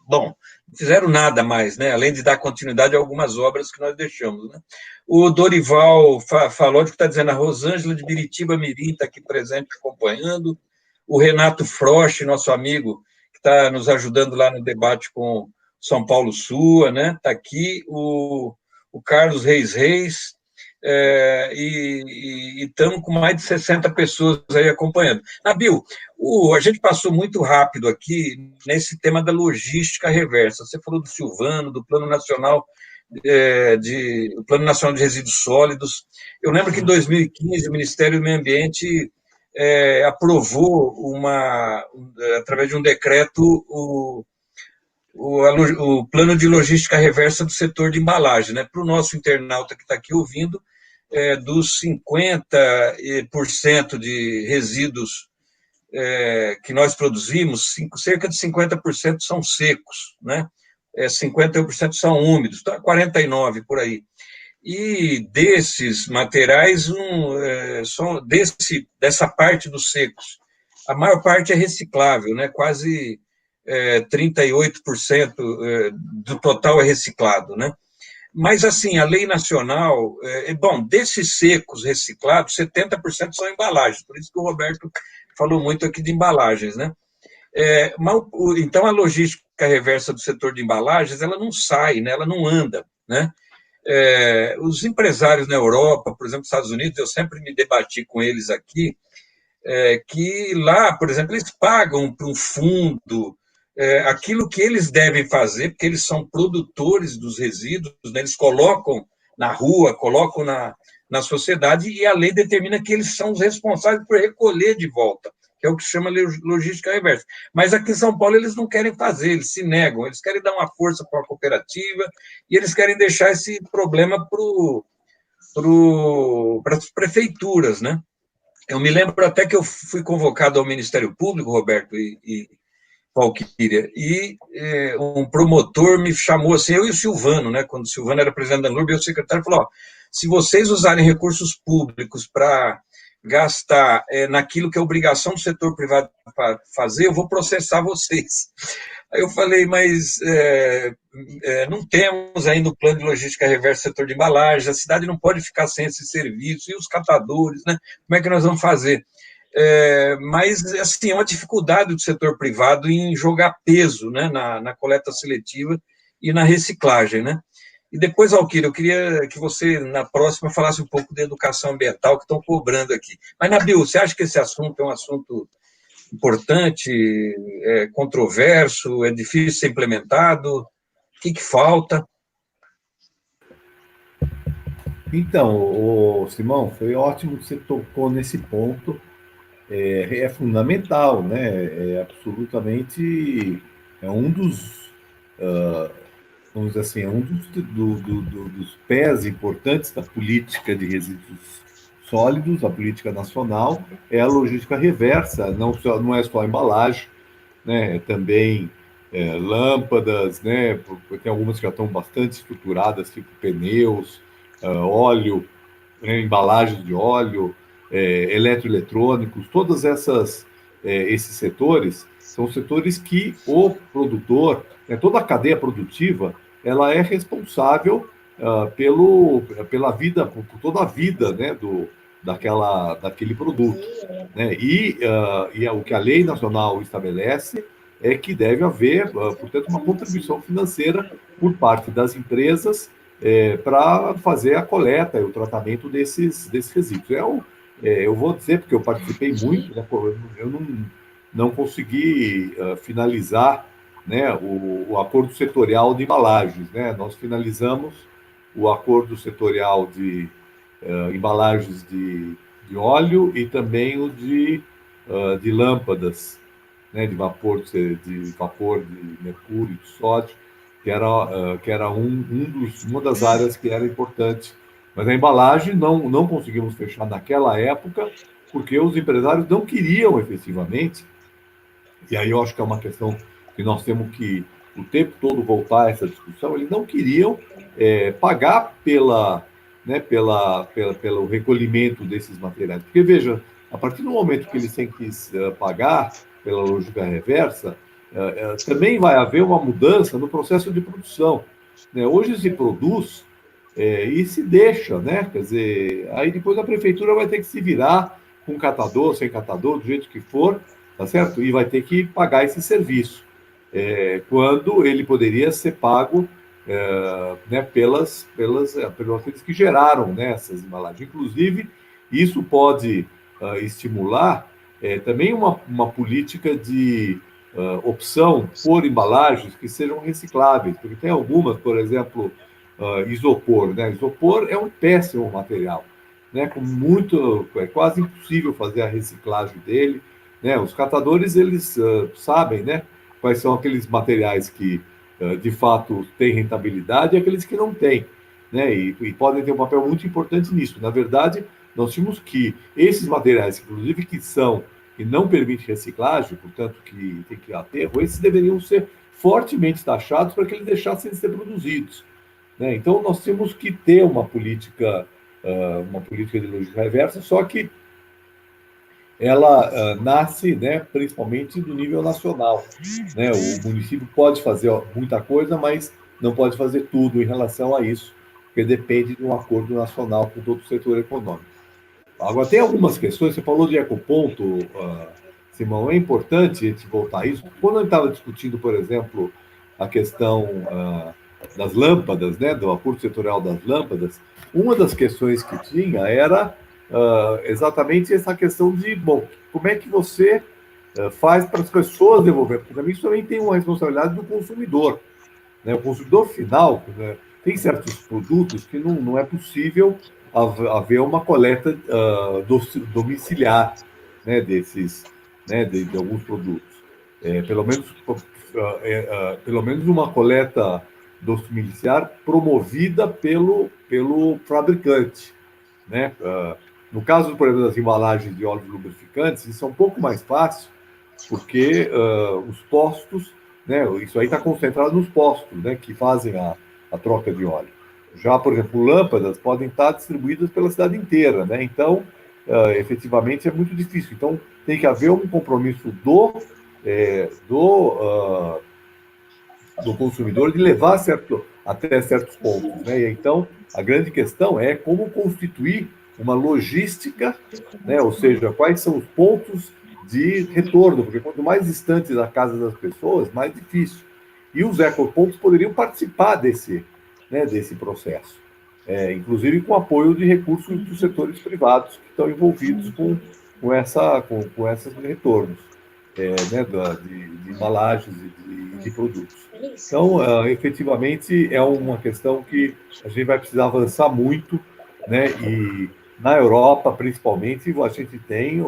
S1: Bom, não fizeram nada mais, né? Além de dar continuidade a algumas obras que nós deixamos, né? O Dorival falou de que está dizendo, a Rosângela de Biritiba Mirim está aqui presente acompanhando, o Renato Frosch, nosso amigo, que está nos ajudando lá no debate com São Paulo Sua, né? Está aqui, o Carlos Reis, e estamos com mais de 60 pessoas aí acompanhando. Nabil, a gente passou muito rápido aqui nesse tema da logística reversa. Você falou do Silvano, do Plano Nacional o Plano Nacional de Resíduos Sólidos. Eu lembro que em 2015 o Ministério do Meio Ambiente aprovou através de um decreto o plano de logística reversa do setor de embalagem, né? Para o nosso internauta que está aqui ouvindo, dos 50% de resíduos que nós produzimos, cerca de 50% são secos, né? 51% são úmidos, então 49% por aí. E desses materiais, dessa parte dos secos, a maior parte é reciclável, né? Quase 38% do total é reciclado, né? Mas, assim, a lei nacional, desses secos reciclados, 70% são embalagens, por isso que o Roberto falou muito aqui de embalagens, né? Então, a logística reversa do setor de embalagens, ela não sai, né? Ela não anda, né? Os empresários na Europa, por exemplo, nos Estados Unidos, eu sempre me debati com eles aqui, que lá, por exemplo, eles pagam para um fundo aquilo que eles devem fazer, porque eles são produtores dos resíduos, né? Eles colocam na rua, colocam na sociedade, e a lei determina que eles são os responsáveis por recolher de volta, que é o que se chama logística reversa. Mas aqui em São Paulo eles não querem fazer, eles se negam, eles querem dar uma força para a cooperativa e eles querem deixar esse problema para as prefeituras, né? Eu me lembro até que eu fui convocado ao Ministério Público, Roberto e Valquíria, e um promotor me chamou assim, eu e o Silvano, né? Quando o Silvano era presidente da NURB, o secretário falou, se vocês usarem recursos públicos para gastar naquilo que é obrigação do setor privado para fazer, eu vou processar vocês. Aí eu falei, mas não temos ainda o plano de logística reversa do setor de embalagens, a cidade não pode ficar sem esse serviço, e os catadores, né? Como é que nós vamos fazer? Mas, assim, é uma dificuldade do setor privado em jogar peso, né, na coleta seletiva e na reciclagem, né? E depois, Valquíria, eu queria que você, na próxima, falasse um pouco de educação ambiental que estão cobrando aqui. Mas, Nabil, você acha que esse assunto é um assunto importante, controverso, é difícil de ser implementado? que falta?
S4: Então, Simão, foi ótimo que você tocou nesse ponto. É fundamental, né? É absolutamente um dos, vamos dizer assim, dos pés importantes da política de resíduos sólidos, a política nacional, é a logística reversa, não é só a embalagem, né? Também lâmpadas, né? Tem algumas que já estão bastante estruturadas, tipo pneus, óleo, né? Embalagens de óleo, eletroeletrônicos, todas esses setores são setores que o produtor, né? Toda a cadeia produtiva, ela é responsável pela vida, por toda a vida, né? Daquele produto, né? E o que a lei nacional estabelece é que deve haver, portanto, uma contribuição financeira por parte das empresas para fazer a coleta e o tratamento desses resíduos. Eu vou dizer, porque eu participei muito, né? Eu não consegui finalizar, né, o acordo setorial de embalagens. Né? Nós finalizamos o acordo setorial de embalagens de óleo e também o de lâmpadas, né, de vapor de mercúrio, de sódio, que era uma das áreas que era importante. Mas a embalagem não conseguimos fechar naquela época, porque os empresários não queriam efetivamente, e aí eu acho que é uma questão que nós temos que o tempo todo voltar a essa discussão, eles não queriam pagar pelo recolhimento desses materiais. Porque, veja, a partir do momento que eles têm que pagar pela lógica reversa, também vai haver uma mudança no processo de produção. Né? Hoje se produz e se deixa, né? Quer dizer, aí depois a prefeitura vai ter que se virar com catador, sem catador, do jeito que for, tá certo? E vai ter que pagar esse serviço, quando ele poderia ser pago né, pelos aqueles que geraram, né, essas embalagens. Inclusive, isso pode estimular também uma política de opção por embalagens que sejam recicláveis, porque tem algumas, por exemplo, isopor. Né? Isopor é um péssimo material, né? É quase impossível fazer a reciclagem dele. Né? Os catadores, eles sabem, né, quais são aqueles materiais que de fato têm rentabilidade e aqueles que não têm, né? E podem ter um papel muito importante nisso. Na verdade, nós tínhamos que esses materiais, inclusive que não permitem reciclagem, portanto que tem que ir a aterro, esses deveriam ser fortemente taxados para que eles deixassem de ser produzidos. Né? Então nós temos que ter uma política de logística reversa, só que ela nasce, né, principalmente do nível nacional. Né? O município pode fazer muita coisa, mas não pode fazer tudo em relação a isso, porque depende de um acordo nacional com todo o setor econômico. Agora, tem algumas questões, você falou de ecoponto, Simão, é importante a gente voltar a isso. Quando a gente estava discutindo, por exemplo, a questão das lâmpadas, né, do acordo setorial das lâmpadas, uma das questões que tinha era exatamente essa questão de, bom, como é que você faz para as pessoas devolver? Porque também isso também tem uma responsabilidade do consumidor. Né? O consumidor final, né, tem certos produtos que não é possível haver uma coleta domiciliar, né, de alguns produtos. Pelo menos uma coleta domiciliar promovida pelo fabricante. Né? No caso, por exemplo, das embalagens de óleos lubrificantes, isso é um pouco mais fácil, porque os postos, né, isso aí está concentrado nos postos, né, que fazem a troca de óleo. Já, por exemplo, lâmpadas podem estar distribuídas pela cidade inteira, né? Então, efetivamente, é muito difícil. Então, tem que haver um compromisso do consumidor de levar até certos pontos, né? E então, a grande questão é como constituir uma logística, né? Ou seja, quais são os pontos de retorno, porque quanto mais distante da casa das pessoas, mais difícil. E os ecopontos poderiam participar desse processo, inclusive com apoio de recursos dos setores privados que estão envolvidos com esses retornos. né, de embalagens e de produtos. Então, efetivamente, é uma questão que a gente vai precisar avançar muito, né? E na Europa, principalmente, a gente tem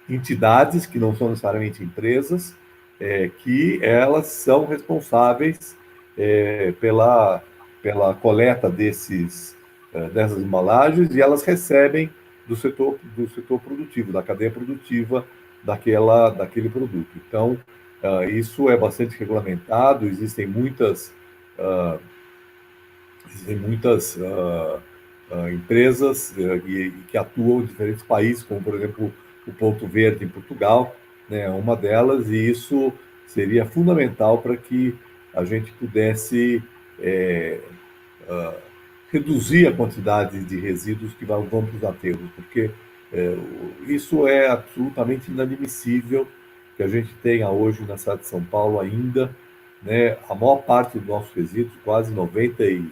S4: entidades que não são necessariamente empresas, que elas são responsáveis pela coleta dessas embalagens, e elas recebem do setor produtivo, da cadeia produtiva daquele produto. Então, isso é bastante regulamentado, existem muitas empresas que atuam em diferentes países, como, por exemplo, o Ponto Verde em Portugal, né, uma delas, e isso seria fundamental para que a gente pudesse reduzir a quantidade de resíduos que vão para os aterros, porque isso é absolutamente inadmissível que a gente tenha hoje na cidade de São Paulo ainda, né, a maior parte dos nossos resíduos, quase 90%,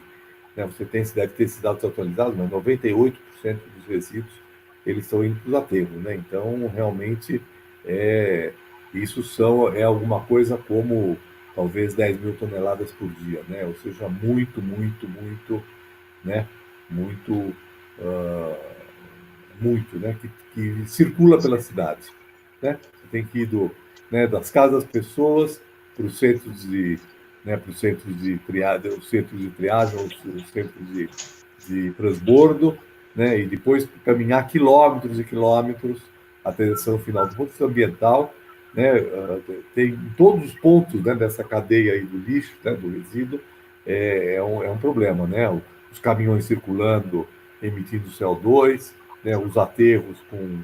S4: né, deve ter esses dados atualizados, mas 98% dos resíduos eles estão indo para os aterros, né? Então, realmente, isso é alguma coisa como talvez 10 mil toneladas por dia, né? Ou seja, muito, né? Muito, né? Que circula pela cidade, né? Você tem que ir das casas das pessoas para os centros de triagem, os centros de transbordo, né? E depois caminhar quilômetros e quilômetros até a direção final. Do ponto de vista ambiental, né? Tem todos os pontos, né, dessa cadeia aí do lixo, né, do resíduo, é um problema, né? Os caminhões circulando, emitindo CO2, né? Os aterros com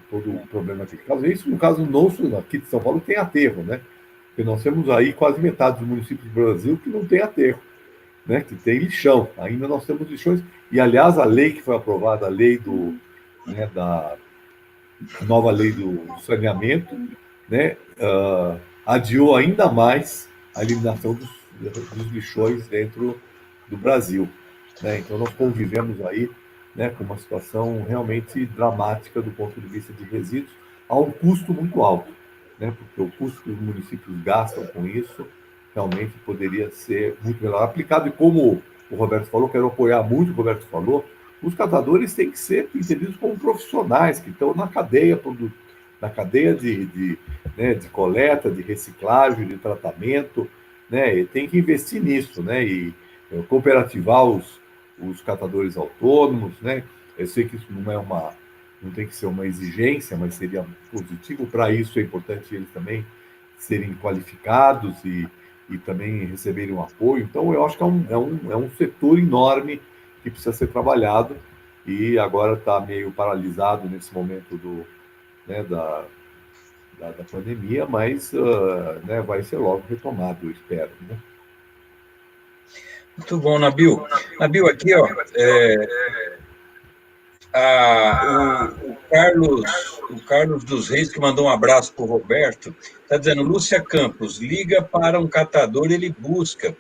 S4: todo o problema que causa. Isso, no caso nosso, aqui de São Paulo, tem aterro, né? Porque nós temos aí quase metade dos municípios do Brasil que não tem aterro, né? Que tem lixão. Ainda nós temos lixões. E, aliás, a lei que foi aprovada, a lei da nova lei do saneamento, né? Adiou ainda mais a eliminação dos lixões dentro do Brasil, né? Então, nós convivemos aí, né, com uma situação realmente dramática do ponto de vista de resíduos, a um custo muito alto, né? Porque o custo que os municípios gastam com isso realmente poderia ser muito melhor aplicado. E como o Roberto falou, quero apoiar muito o Roberto falou, os catadores têm que ser entendidos como profissionais que estão na cadeia de coleta, de reciclagem, de tratamento, né? E tem que investir nisso, né? E cooperativar os catadores autônomos, né? Eu sei que isso não tem que ser uma exigência, mas seria positivo. Para isso é importante eles também serem qualificados e também receberem um apoio. Então, eu acho que é um setor enorme que precisa ser trabalhado, e agora está meio paralisado nesse momento da pandemia, mas né, vai ser logo retomado, eu espero, né?
S1: Muito bom, Nabil. Nabil, aqui, ó, o Carlos dos Reis, que mandou um abraço para o Roberto, está dizendo: Lúcia Campos, liga para um catador, ele busca.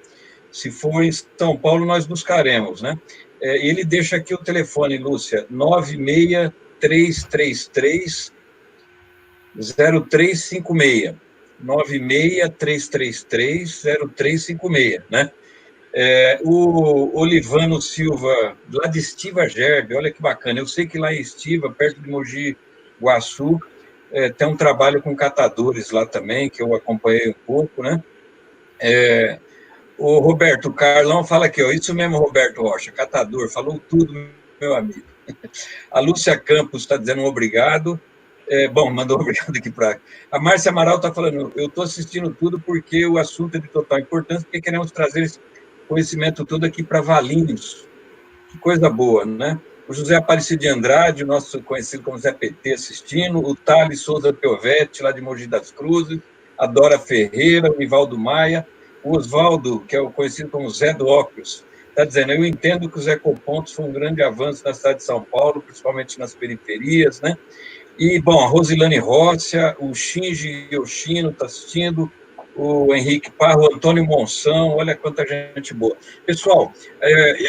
S1: Se for em São Paulo, nós buscaremos, né? Ele deixa aqui o telefone, Lúcia, 96333-0356. 96333-0356, né? O Olivano Silva, lá de Estiva Gerbe, olha que bacana. Eu sei que lá em Estiva, perto de Mogi Guaçu, tem um trabalho com catadores lá também, que eu acompanhei um pouco, né? O Roberto, o Carlão fala aqui, ó, isso mesmo, Roberto Rocha, catador, falou tudo, meu amigo. A Lúcia Campos está dizendo um obrigado. Bom, mandou um obrigado aqui para... A Márcia Amaral está falando, eu estou assistindo tudo porque o assunto é de total importância, porque queremos trazer esse conhecimento todo aqui para Valinhos. Que coisa boa, né? O José Aparecido de Andrade, o nosso conhecido como Zé PT, assistindo, o Thales Souza Piovetti, lá de Mogi das Cruzes, a Dora Ferreira, o Nivaldo Maia, o Oswaldo, que é o conhecido como Zé do Óculos, está dizendo, eu entendo que os ecopontos foi um grande avanço na cidade de São Paulo, principalmente nas periferias, né? E, bom, a Rosilane Rócia, o Shinji Yoshino está assistindo, o Henrique Parra, o Antônio Monção, olha quanta gente boa. Pessoal,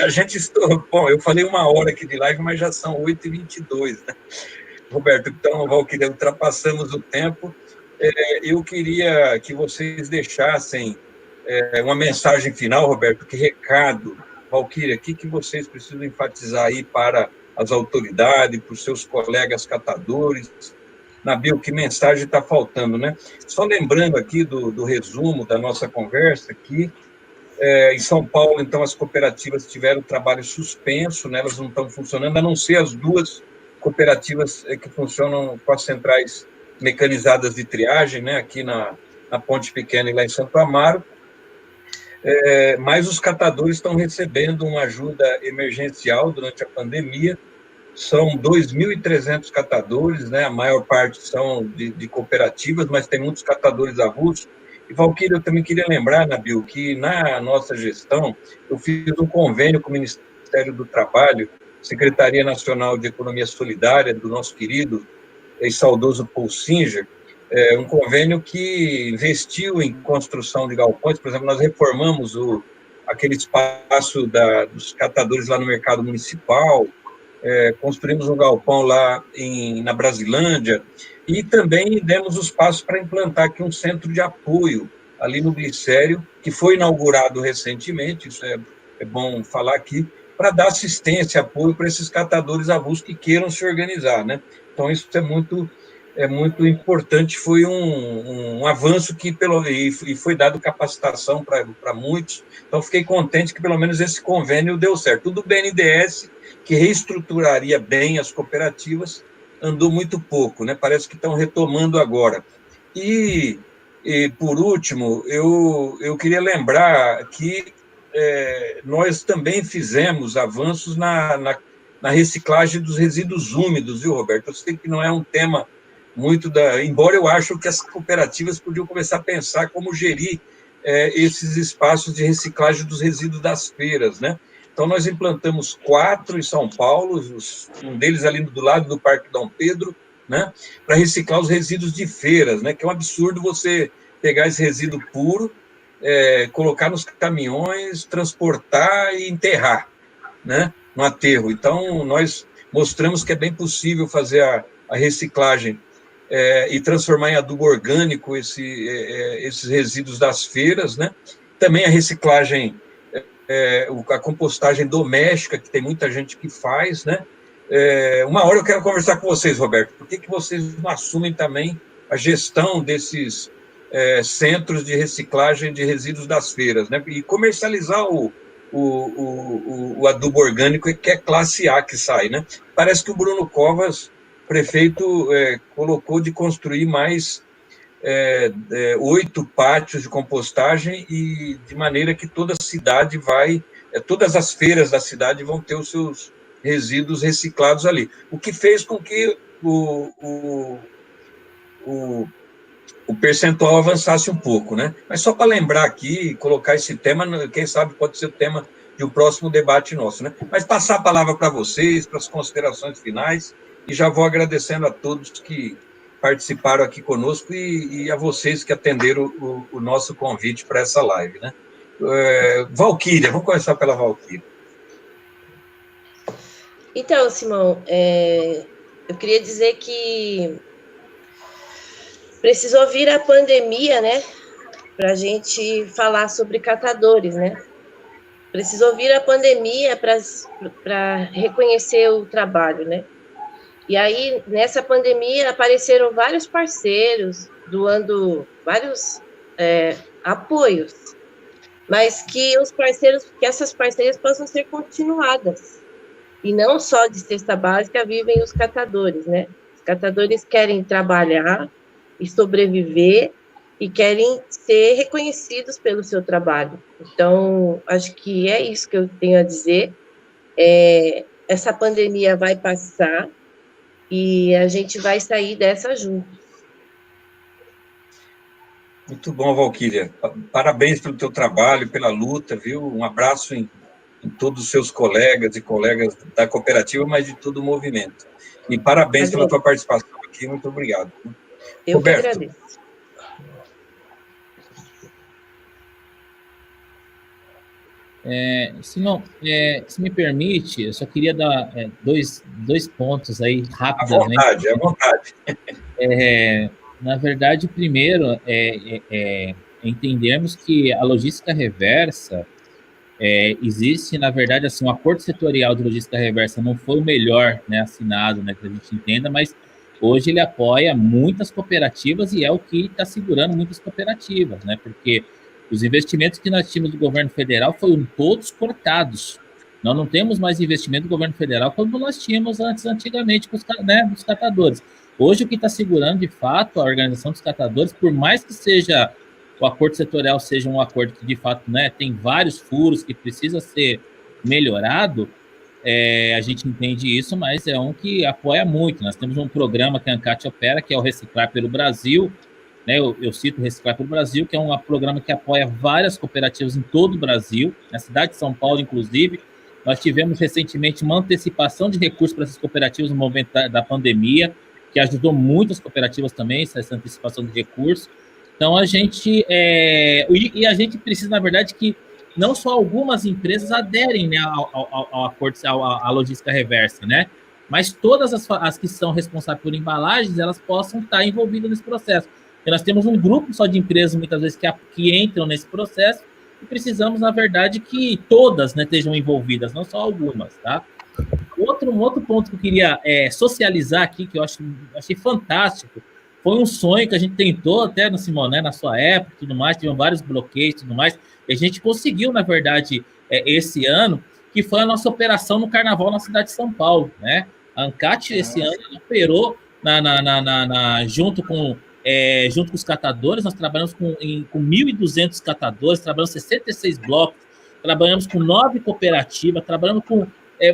S1: a gente... Bom, eu falei 1 hora aqui de live, mas já são 8h22, né? Roberto, então, Valquíria, ultrapassamos o tempo. Eu queria que vocês deixassem uma mensagem final, Roberto, que recado, Valquíria, o que vocês precisam enfatizar aí para as autoridades, para os seus colegas catadores? Nabil, que mensagem está faltando, né? Só lembrando aqui do resumo da nossa conversa, que em São Paulo, então, as cooperativas tiveram trabalho suspenso, né? Elas não estão funcionando, a não ser as 2 cooperativas que funcionam com as centrais mecanizadas de triagem, né? Aqui na Ponte Pequena e lá em Santo Amaro. Mas os catadores estão recebendo uma ajuda emergencial durante a pandemia. São 2.300 catadores, né? A maior parte são de cooperativas, mas tem muitos catadores avulsos. E, Valquíria, eu também queria lembrar, Nabil, que na nossa gestão eu fiz um convênio com o Ministério do Trabalho, Secretaria Nacional de Economia Solidária, do nosso querido e saudoso Paul Singer, um convênio que investiu em construção de galpões. Por exemplo, nós reformamos aquele espaço dos catadores lá no mercado municipal, construímos um galpão lá na Brasilândia, e também demos os passos para implantar aqui um centro de apoio ali no Glicério, que foi inaugurado recentemente, isso é bom falar aqui, para dar assistência, apoio para esses catadores avulsos que queiram se organizar, né? Então, isso é muito importante, foi um avanço e foi dado capacitação para muitos, então fiquei contente que pelo menos esse convênio deu certo. Tudo BNDES, que reestruturaria bem as cooperativas, andou muito pouco, né? Parece que estão retomando agora. E por último, eu queria lembrar que nós também fizemos avanços na reciclagem dos resíduos úmidos, viu, Roberto? Eu sei que não é um tema muito embora eu acho que as cooperativas podiam começar a pensar como gerir esses espaços de reciclagem dos resíduos das feiras, né? Então, nós implantamos 4 em São Paulo, um deles ali do lado do Parque Dom Pedro, né, para reciclar os resíduos de feiras, né, que é um absurdo você pegar esse resíduo puro, colocar nos caminhões, transportar e enterrar, né, no aterro. Então, nós mostramos que é bem possível fazer a reciclagem e transformar em adubo orgânico esses resíduos das feiras, né. Também a reciclagem, a compostagem doméstica, que tem muita gente que faz, né? Uma hora eu quero conversar com vocês, Roberto, por que vocês não assumem também a gestão desses centros de reciclagem de resíduos das feiras, né? E comercializar o adubo orgânico, que é classe A que sai, né? Parece que o Bruno Covas, prefeito, colocou de construir mais 8 pátios de compostagem, e de maneira que toda a cidade todas as feiras da cidade vão ter os seus resíduos reciclados ali, o que fez com que o percentual avançasse um pouco, né? Mas só para lembrar aqui, colocar esse tema, quem sabe pode ser o tema de um próximo debate nosso, né? Mas passar a palavra para vocês, para as considerações finais, e já vou agradecendo a todos que participaram aqui conosco e a vocês que atenderam o nosso convite para essa live, né? Valquíria, vamos começar pela Valquíria.
S2: Então, Simão, eu queria dizer que precisou vir a pandemia, né, para a gente falar sobre catadores, né? Precisou vir a pandemia para reconhecer o trabalho, né? E aí, nessa pandemia, apareceram vários parceiros doando vários apoios, mas que essas parcerias possam ser continuadas. E não só de cesta básica vivem os catadores, né? Os catadores querem trabalhar e sobreviver e querem ser reconhecidos pelo seu trabalho. Então, acho que é isso que eu tenho a dizer. Essa pandemia vai passar e a gente vai sair dessa juntos.
S1: Muito bom, Valquíria. Parabéns pelo teu trabalho, pela luta, viu? Um abraço em todos os seus colegas e colegas da cooperativa, mas de todo o movimento. E parabéns pela tua participação aqui. Muito obrigado.
S2: Eu
S1: Roberto,
S2: que agradeço.
S3: Simão, se me permite, eu só queria dar dois pontos aí
S1: À
S3: rapidamente.
S1: vontade, à vontade.
S3: Na verdade, primeiro, entendemos que a logística reversa, existe, na verdade, assim, o acordo setorial de logística reversa não foi o melhor, né, assinado, né, que a gente entenda, mas hoje ele apoia muitas cooperativas e é o que está segurando muitas cooperativas, né, porque os investimentos que nós tínhamos do governo federal foram todos cortados. Nós não temos mais investimento do governo federal como nós tínhamos antigamente com os catadores. Hoje, o que está segurando, de fato, a organização dos catadores, por mais que seja o acordo setorial seja um acordo que, de fato, né, tem vários furos que precisa ser melhorado, a gente entende isso, mas é um que apoia muito. Nós temos um programa que a ANCAT opera, que é o Reciclar pelo Brasil, né, eu cito o Reciclar pelo Brasil, que é um programa que apoia várias cooperativas em todo o Brasil, na cidade de São Paulo, inclusive. Nós tivemos recentemente uma antecipação de recursos para essas cooperativas no momento da pandemia, que ajudou muitas cooperativas também, essa antecipação de recursos. Então, a gente precisa, na verdade, que não só algumas empresas aderem, né, ao acordo, à logística reversa, né, mas todas as que são responsáveis por embalagens, elas possam estar envolvidas nesse processo. Porque nós temos um grupo só de empresas, muitas vezes, que entram nesse processo e precisamos, na verdade, que todas, né, estejam envolvidas, não só algumas, tá? Um outro ponto que eu queria socializar aqui, que eu achei fantástico, foi um sonho que a gente tentou até, no Simão, né, na sua época e tudo mais, tivemos vários bloqueios e tudo mais, e a gente conseguiu, na verdade, esse ano, que foi a nossa operação no Carnaval na cidade de São Paulo, né? A ANCAT, esse ano, operou junto com os catadores, nós trabalhamos com 1.200 catadores, trabalhamos 66 blocos, trabalhamos com 9 cooperativas, trabalhamos com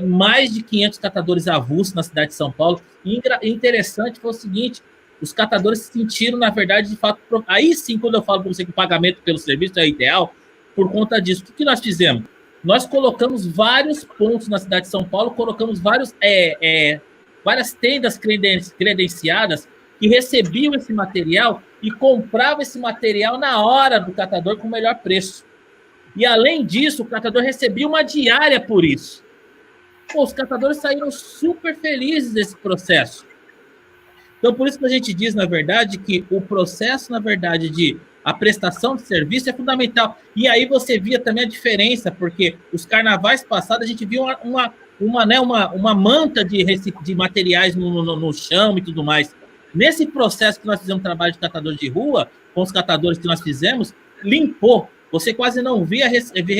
S3: mais de 500 catadores avulsos na cidade de São Paulo. E interessante foi o seguinte: os catadores se sentiram, na verdade, de fato... Aí sim, quando eu falo para você que o pagamento pelo serviço é ideal, por conta disso, o que nós fizemos? Nós colocamos vários pontos na cidade de São Paulo, colocamos várias tendas credenciadas que recebiam esse material e compravam esse material na hora do catador com o melhor preço. E, além disso, o catador recebia uma diária por isso. Pô, os catadores saíram super felizes desse processo. Então, por isso que a gente diz, na verdade, que o processo, na verdade, de a prestação de serviço é fundamental. E aí você via também a diferença, porque os carnavais passados a gente viu uma manta de materiais no chão e tudo mais. Nesse processo que nós fizemos trabalho de catador de rua, com os catadores que nós fizemos, limpou. Você quase não via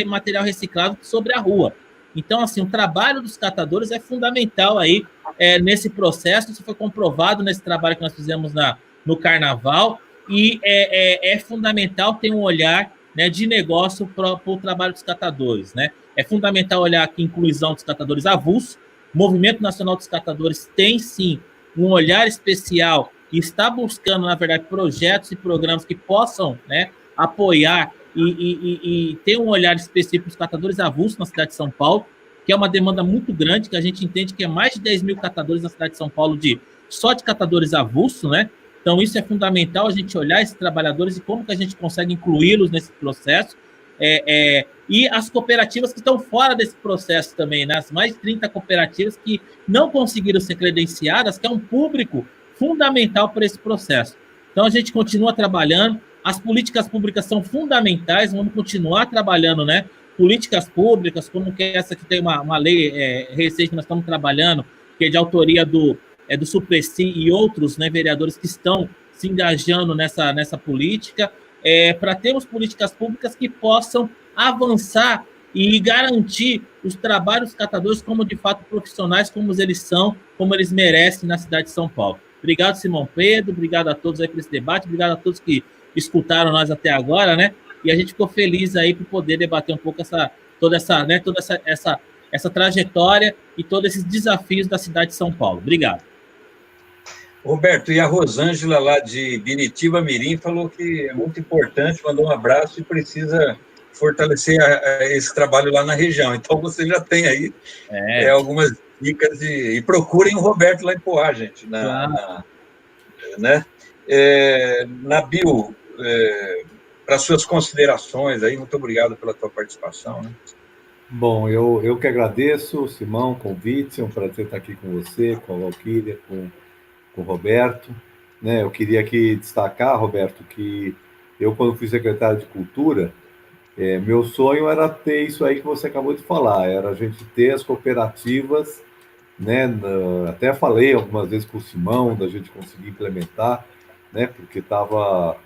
S3: material reciclado sobre a rua. Então, assim, o trabalho dos catadores é fundamental aí nesse processo. Isso foi comprovado nesse trabalho que nós fizemos no Carnaval, e é fundamental ter um olhar, né, de negócio para o trabalho dos catadores, né? É fundamental olhar aqui a inclusão dos catadores avulsos. O Movimento Nacional dos Catadores tem, sim, um olhar especial e está buscando, na verdade, projetos e programas que possam, né, apoiar e ter um olhar específico para os catadores avulsos na cidade de São Paulo, que é uma demanda muito grande, que a gente entende que é mais de 10 mil catadores na cidade de São Paulo, só de catadores avulsos, né? Então, isso é fundamental, a gente olhar esses trabalhadores e como que a gente consegue incluí-los nesse processo. E as cooperativas que estão fora desse processo também, né? As mais de 30 cooperativas que não conseguiram ser credenciadas, que é um público fundamental para esse processo. Então, a gente continua trabalhando. As políticas públicas são fundamentais, vamos continuar trabalhando, né? Políticas públicas, como que essa que tem uma lei recente que nós estamos trabalhando, que é de autoria do Suplicy e outros, né, vereadores que estão se engajando nessa política, para termos políticas públicas que possam avançar e garantir os trabalhos dos catadores como, de fato, profissionais, como eles são, como eles merecem na cidade de São Paulo. Obrigado, Simão Pedro, obrigado a todos aí por esse debate, obrigado a todos que escutaram nós até agora, né? E a gente ficou feliz aí por poder debater um pouco toda essa trajetória e todos esses desafios da cidade de São Paulo. Obrigado.
S1: Roberto, e a Rosângela, lá de Biritiba Mirim, falou que é muito importante, mandou um abraço e precisa fortalecer esse trabalho lá na região. Então, você já tem aí algumas dicas e procurem o Roberto lá em Poá, gente. Né? Nabil, para suas considerações aí, muito obrigado pela tua participação. Né?
S4: Bom, eu que agradeço, Simão, o convite, é um prazer estar aqui com você, com a Valquíria, com o Roberto. Né? Eu queria aqui destacar, Roberto, que eu, quando fui secretário de Cultura, meu sonho era ter isso aí que você acabou de falar, era a gente ter as cooperativas, né? Até falei algumas vezes com o Simão, da gente conseguir implementar, né? Porque estava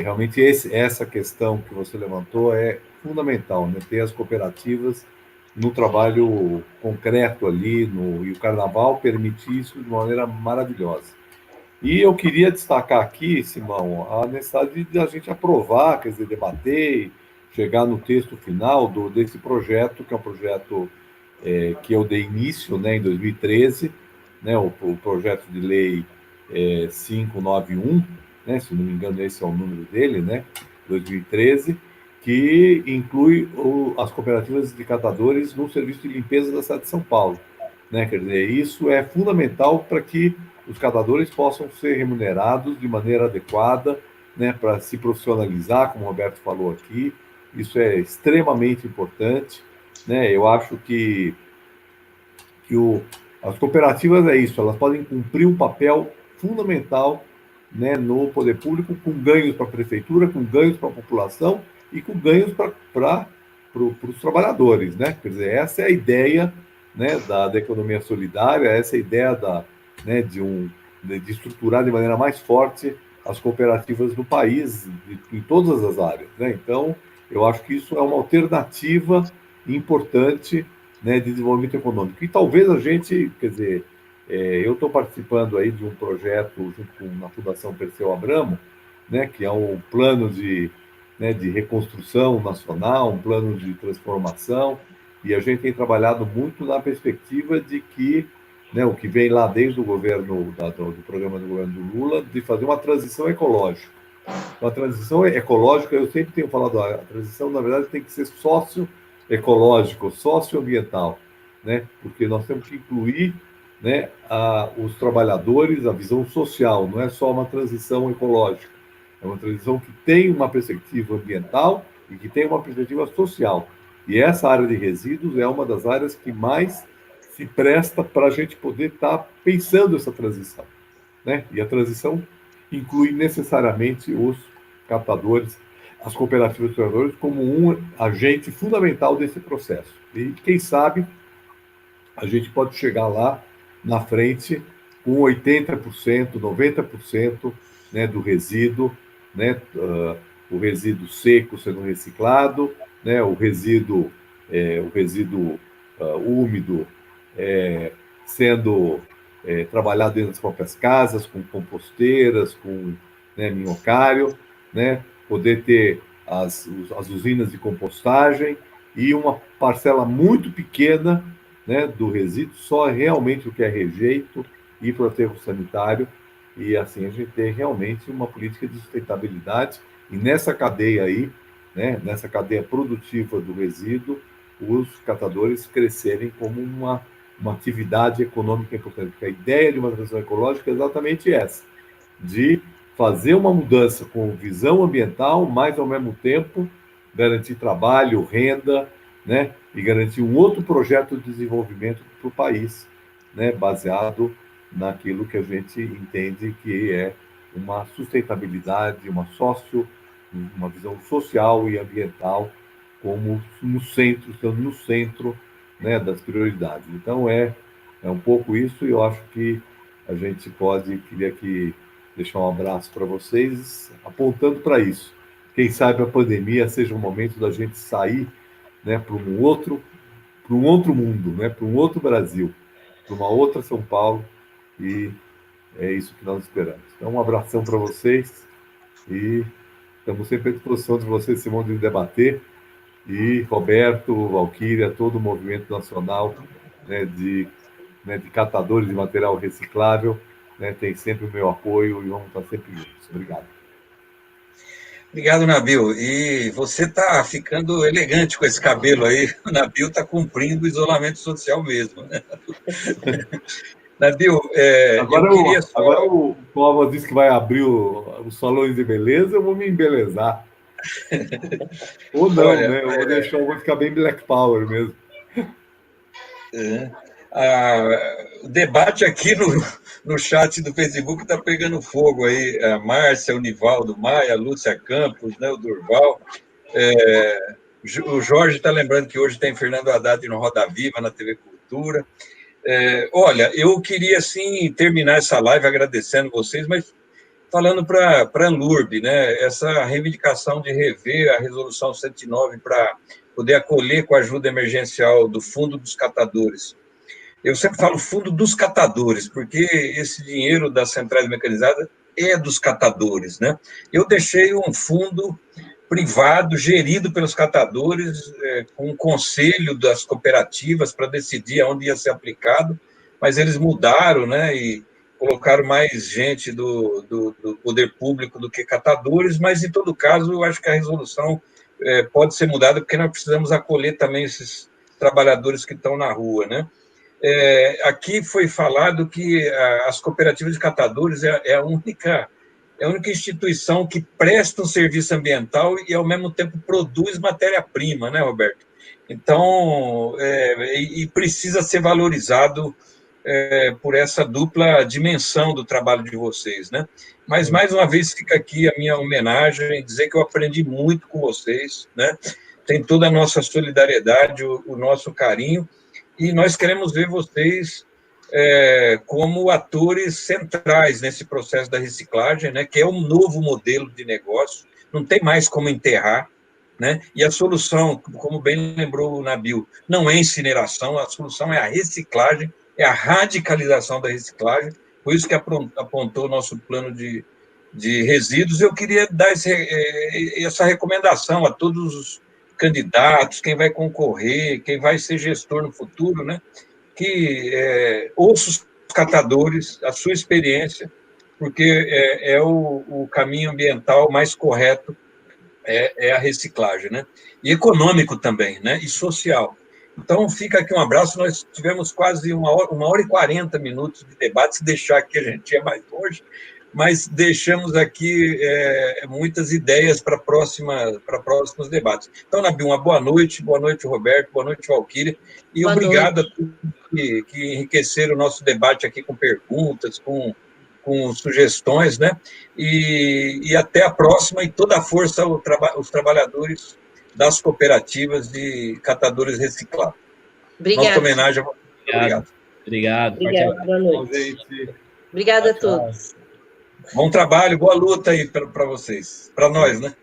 S4: realmente essa questão que você levantou é fundamental, né? Ter as cooperativas no trabalho concreto ali, e o Carnaval permite isso de uma maneira maravilhosa. E eu queria destacar aqui, Simão, a necessidade de a gente aprovar, quer dizer, debater, chegar no texto final desse projeto, que é um projeto que eu dei início, né, em 2013, né, o projeto de lei 591, né, se não me engano esse é o número dele, né, 2013, que inclui as cooperativas de catadores no serviço de limpeza da cidade de São Paulo. Né, quer dizer, isso é fundamental para que os catadores possam ser remunerados de maneira adequada, né, para se profissionalizar, como o Roberto falou aqui. Isso é extremamente importante. Né? Eu acho que as cooperativas é isso, elas podem cumprir um papel fundamental, né, no poder público, com ganhos para a prefeitura, com ganhos para a população e com ganhos para os trabalhadores. Né? Quer dizer, essa é a ideia, né, da economia solidária, essa é a ideia né, de estruturar de maneira mais forte as cooperativas no país, em todas as áreas. Né? Então, eu acho que isso é uma alternativa importante, né, de desenvolvimento econômico. E talvez a gente, quer dizer, eu estou participando aí de um projeto junto com a Fundação Perseu Abramo, né, que é um plano de reconstrução nacional, um plano de transformação, e a gente tem trabalhado muito na perspectiva de que, né, o que vem lá desde o governo, do programa do governo do Lula, de fazer uma transição ecológica. Então, a transição ecológica, eu sempre tenho falado, a transição, na verdade, tem que ser socioecológico, socioambiental, né? Porque nós temos que incluir, né, os trabalhadores, a visão social, não é só uma transição ecológica, é uma transição que tem uma perspectiva ambiental e que tem uma perspectiva social. E essa área de resíduos é uma das áreas que mais se presta para a gente poder estar pensando essa transição. Né? E a transição inclui necessariamente os captadores, as cooperativas de trabalhadores, como um agente fundamental desse processo. E, quem sabe, a gente pode chegar lá na frente com 80%, 90%, né, do resíduo, né, o resíduo seco sendo reciclado, né, o resíduo úmido sendo trabalhado dentro das próprias casas, com composteiras, com, né, minhocário, né, poder ter as usinas de compostagem e uma parcela muito pequena, né, do resíduo, só realmente o que é rejeito e para o aterro sanitário, e assim a gente tem realmente uma política de sustentabilidade, e nessa cadeia aí, né, nessa cadeia produtiva do resíduo, os catadores crescerem como uma atividade econômica importante, porque a ideia de uma transição ecológica é exatamente essa, de fazer uma mudança com visão ambiental, mas ao mesmo tempo garantir trabalho, renda, né, e garantir um outro projeto de desenvolvimento para o país, né, baseado naquilo que a gente entende que é uma sustentabilidade, uma visão social e ambiental como no centro, estando no centro, né, das prioridades. Então é um pouco isso, e eu acho que a gente queria aqui deixar um abraço para vocês, apontando para isso. Quem sabe a pandemia seja um momento da gente sair, né, para um outro mundo, né, para um outro Brasil, para uma outra São Paulo, e é isso que nós esperamos. Então, um abração para vocês, e estamos sempre à disposição de vocês, Simão, de debater, e Roberto, Valquíria, todo o movimento nacional, né, de catadores de material reciclável, né, tem sempre o meu apoio e vamos estar sempre juntos. Obrigado.
S1: Obrigado, Nabil. E você está ficando elegante com esse cabelo aí. O Nabil está cumprindo o isolamento social mesmo. Né? Nabil,
S4: agora o Clóvis disse que vai abrir os salões de beleza, eu vou me embelezar. Ou não,
S1: Olha,
S4: né? Eu vou deixar, eu vou ficar bem Black Power mesmo.
S1: O debate aqui no chat do Facebook está pegando fogo aí. A Márcia, o Nivaldo Maia, a Lúcia Campos, né, o Durval. O Jorge está lembrando que hoje tem Fernando Haddad no Roda Viva, na TV Cultura. Olha, eu queria, assim, terminar essa live agradecendo vocês, mas falando para a Anlurb, né, essa reivindicação de rever a Resolução 109 para poder acolher com a ajuda emergencial do Fundo dos Catadores. Eu sempre falo Fundo dos Catadores, porque esse dinheiro das centrais mecanizadas é dos catadores, né? Eu deixei um fundo privado, gerido pelos catadores, com o conselho das cooperativas para decidir aonde ia ser aplicado, mas eles mudaram, né, e colocaram mais gente do poder público do que catadores, mas, em todo caso, eu acho que a resolução pode ser mudada, porque nós precisamos acolher também esses trabalhadores que estão na rua, né? Aqui foi falado que as cooperativas de catadores é a única instituição que presta um serviço ambiental e, ao mesmo tempo, produz matéria-prima, né, Roberto? Então, e precisa ser valorizado por essa dupla dimensão do trabalho de vocês, né? Mas, mais uma vez, fica aqui a minha homenagem, dizer que eu aprendi muito com vocês, né? Tem toda a nossa solidariedade, o nosso carinho, e nós queremos ver vocês como atores centrais nesse processo da reciclagem, né, que é um novo modelo de negócio, não tem mais como enterrar, né, e a solução, como bem lembrou o Nabil, não é incineração, a solução é a reciclagem, é a radicalização da reciclagem, por isso que apontou o nosso plano de resíduos. Eu queria dar essa recomendação a todos os candidatos, quem vai concorrer, quem vai ser gestor no futuro, né? Que ouça os catadores, a sua experiência, porque é o caminho ambiental mais correto, é a reciclagem, né? E econômico também, né? E social. Então, fica aqui um abraço. Nós tivemos quase 1h e 40 minutos de debate, se deixar aqui a gente ia mais longe, mas deixamos aqui muitas ideias para próximos debates. Então, Nabil, uma boa noite, Roberto, boa noite, Valquíria, e obrigado a todos que enriqueceram o nosso debate aqui com perguntas, com sugestões, né? E até a próxima, e toda a força os trabalhadores das cooperativas de catadores reciclados.
S2: Obrigada.
S1: Nossa homenagem a vocês.
S3: Obrigado.
S2: Boa noite. Obrigada a todos.
S1: Bom trabalho, boa luta aí para vocês, para nós, né?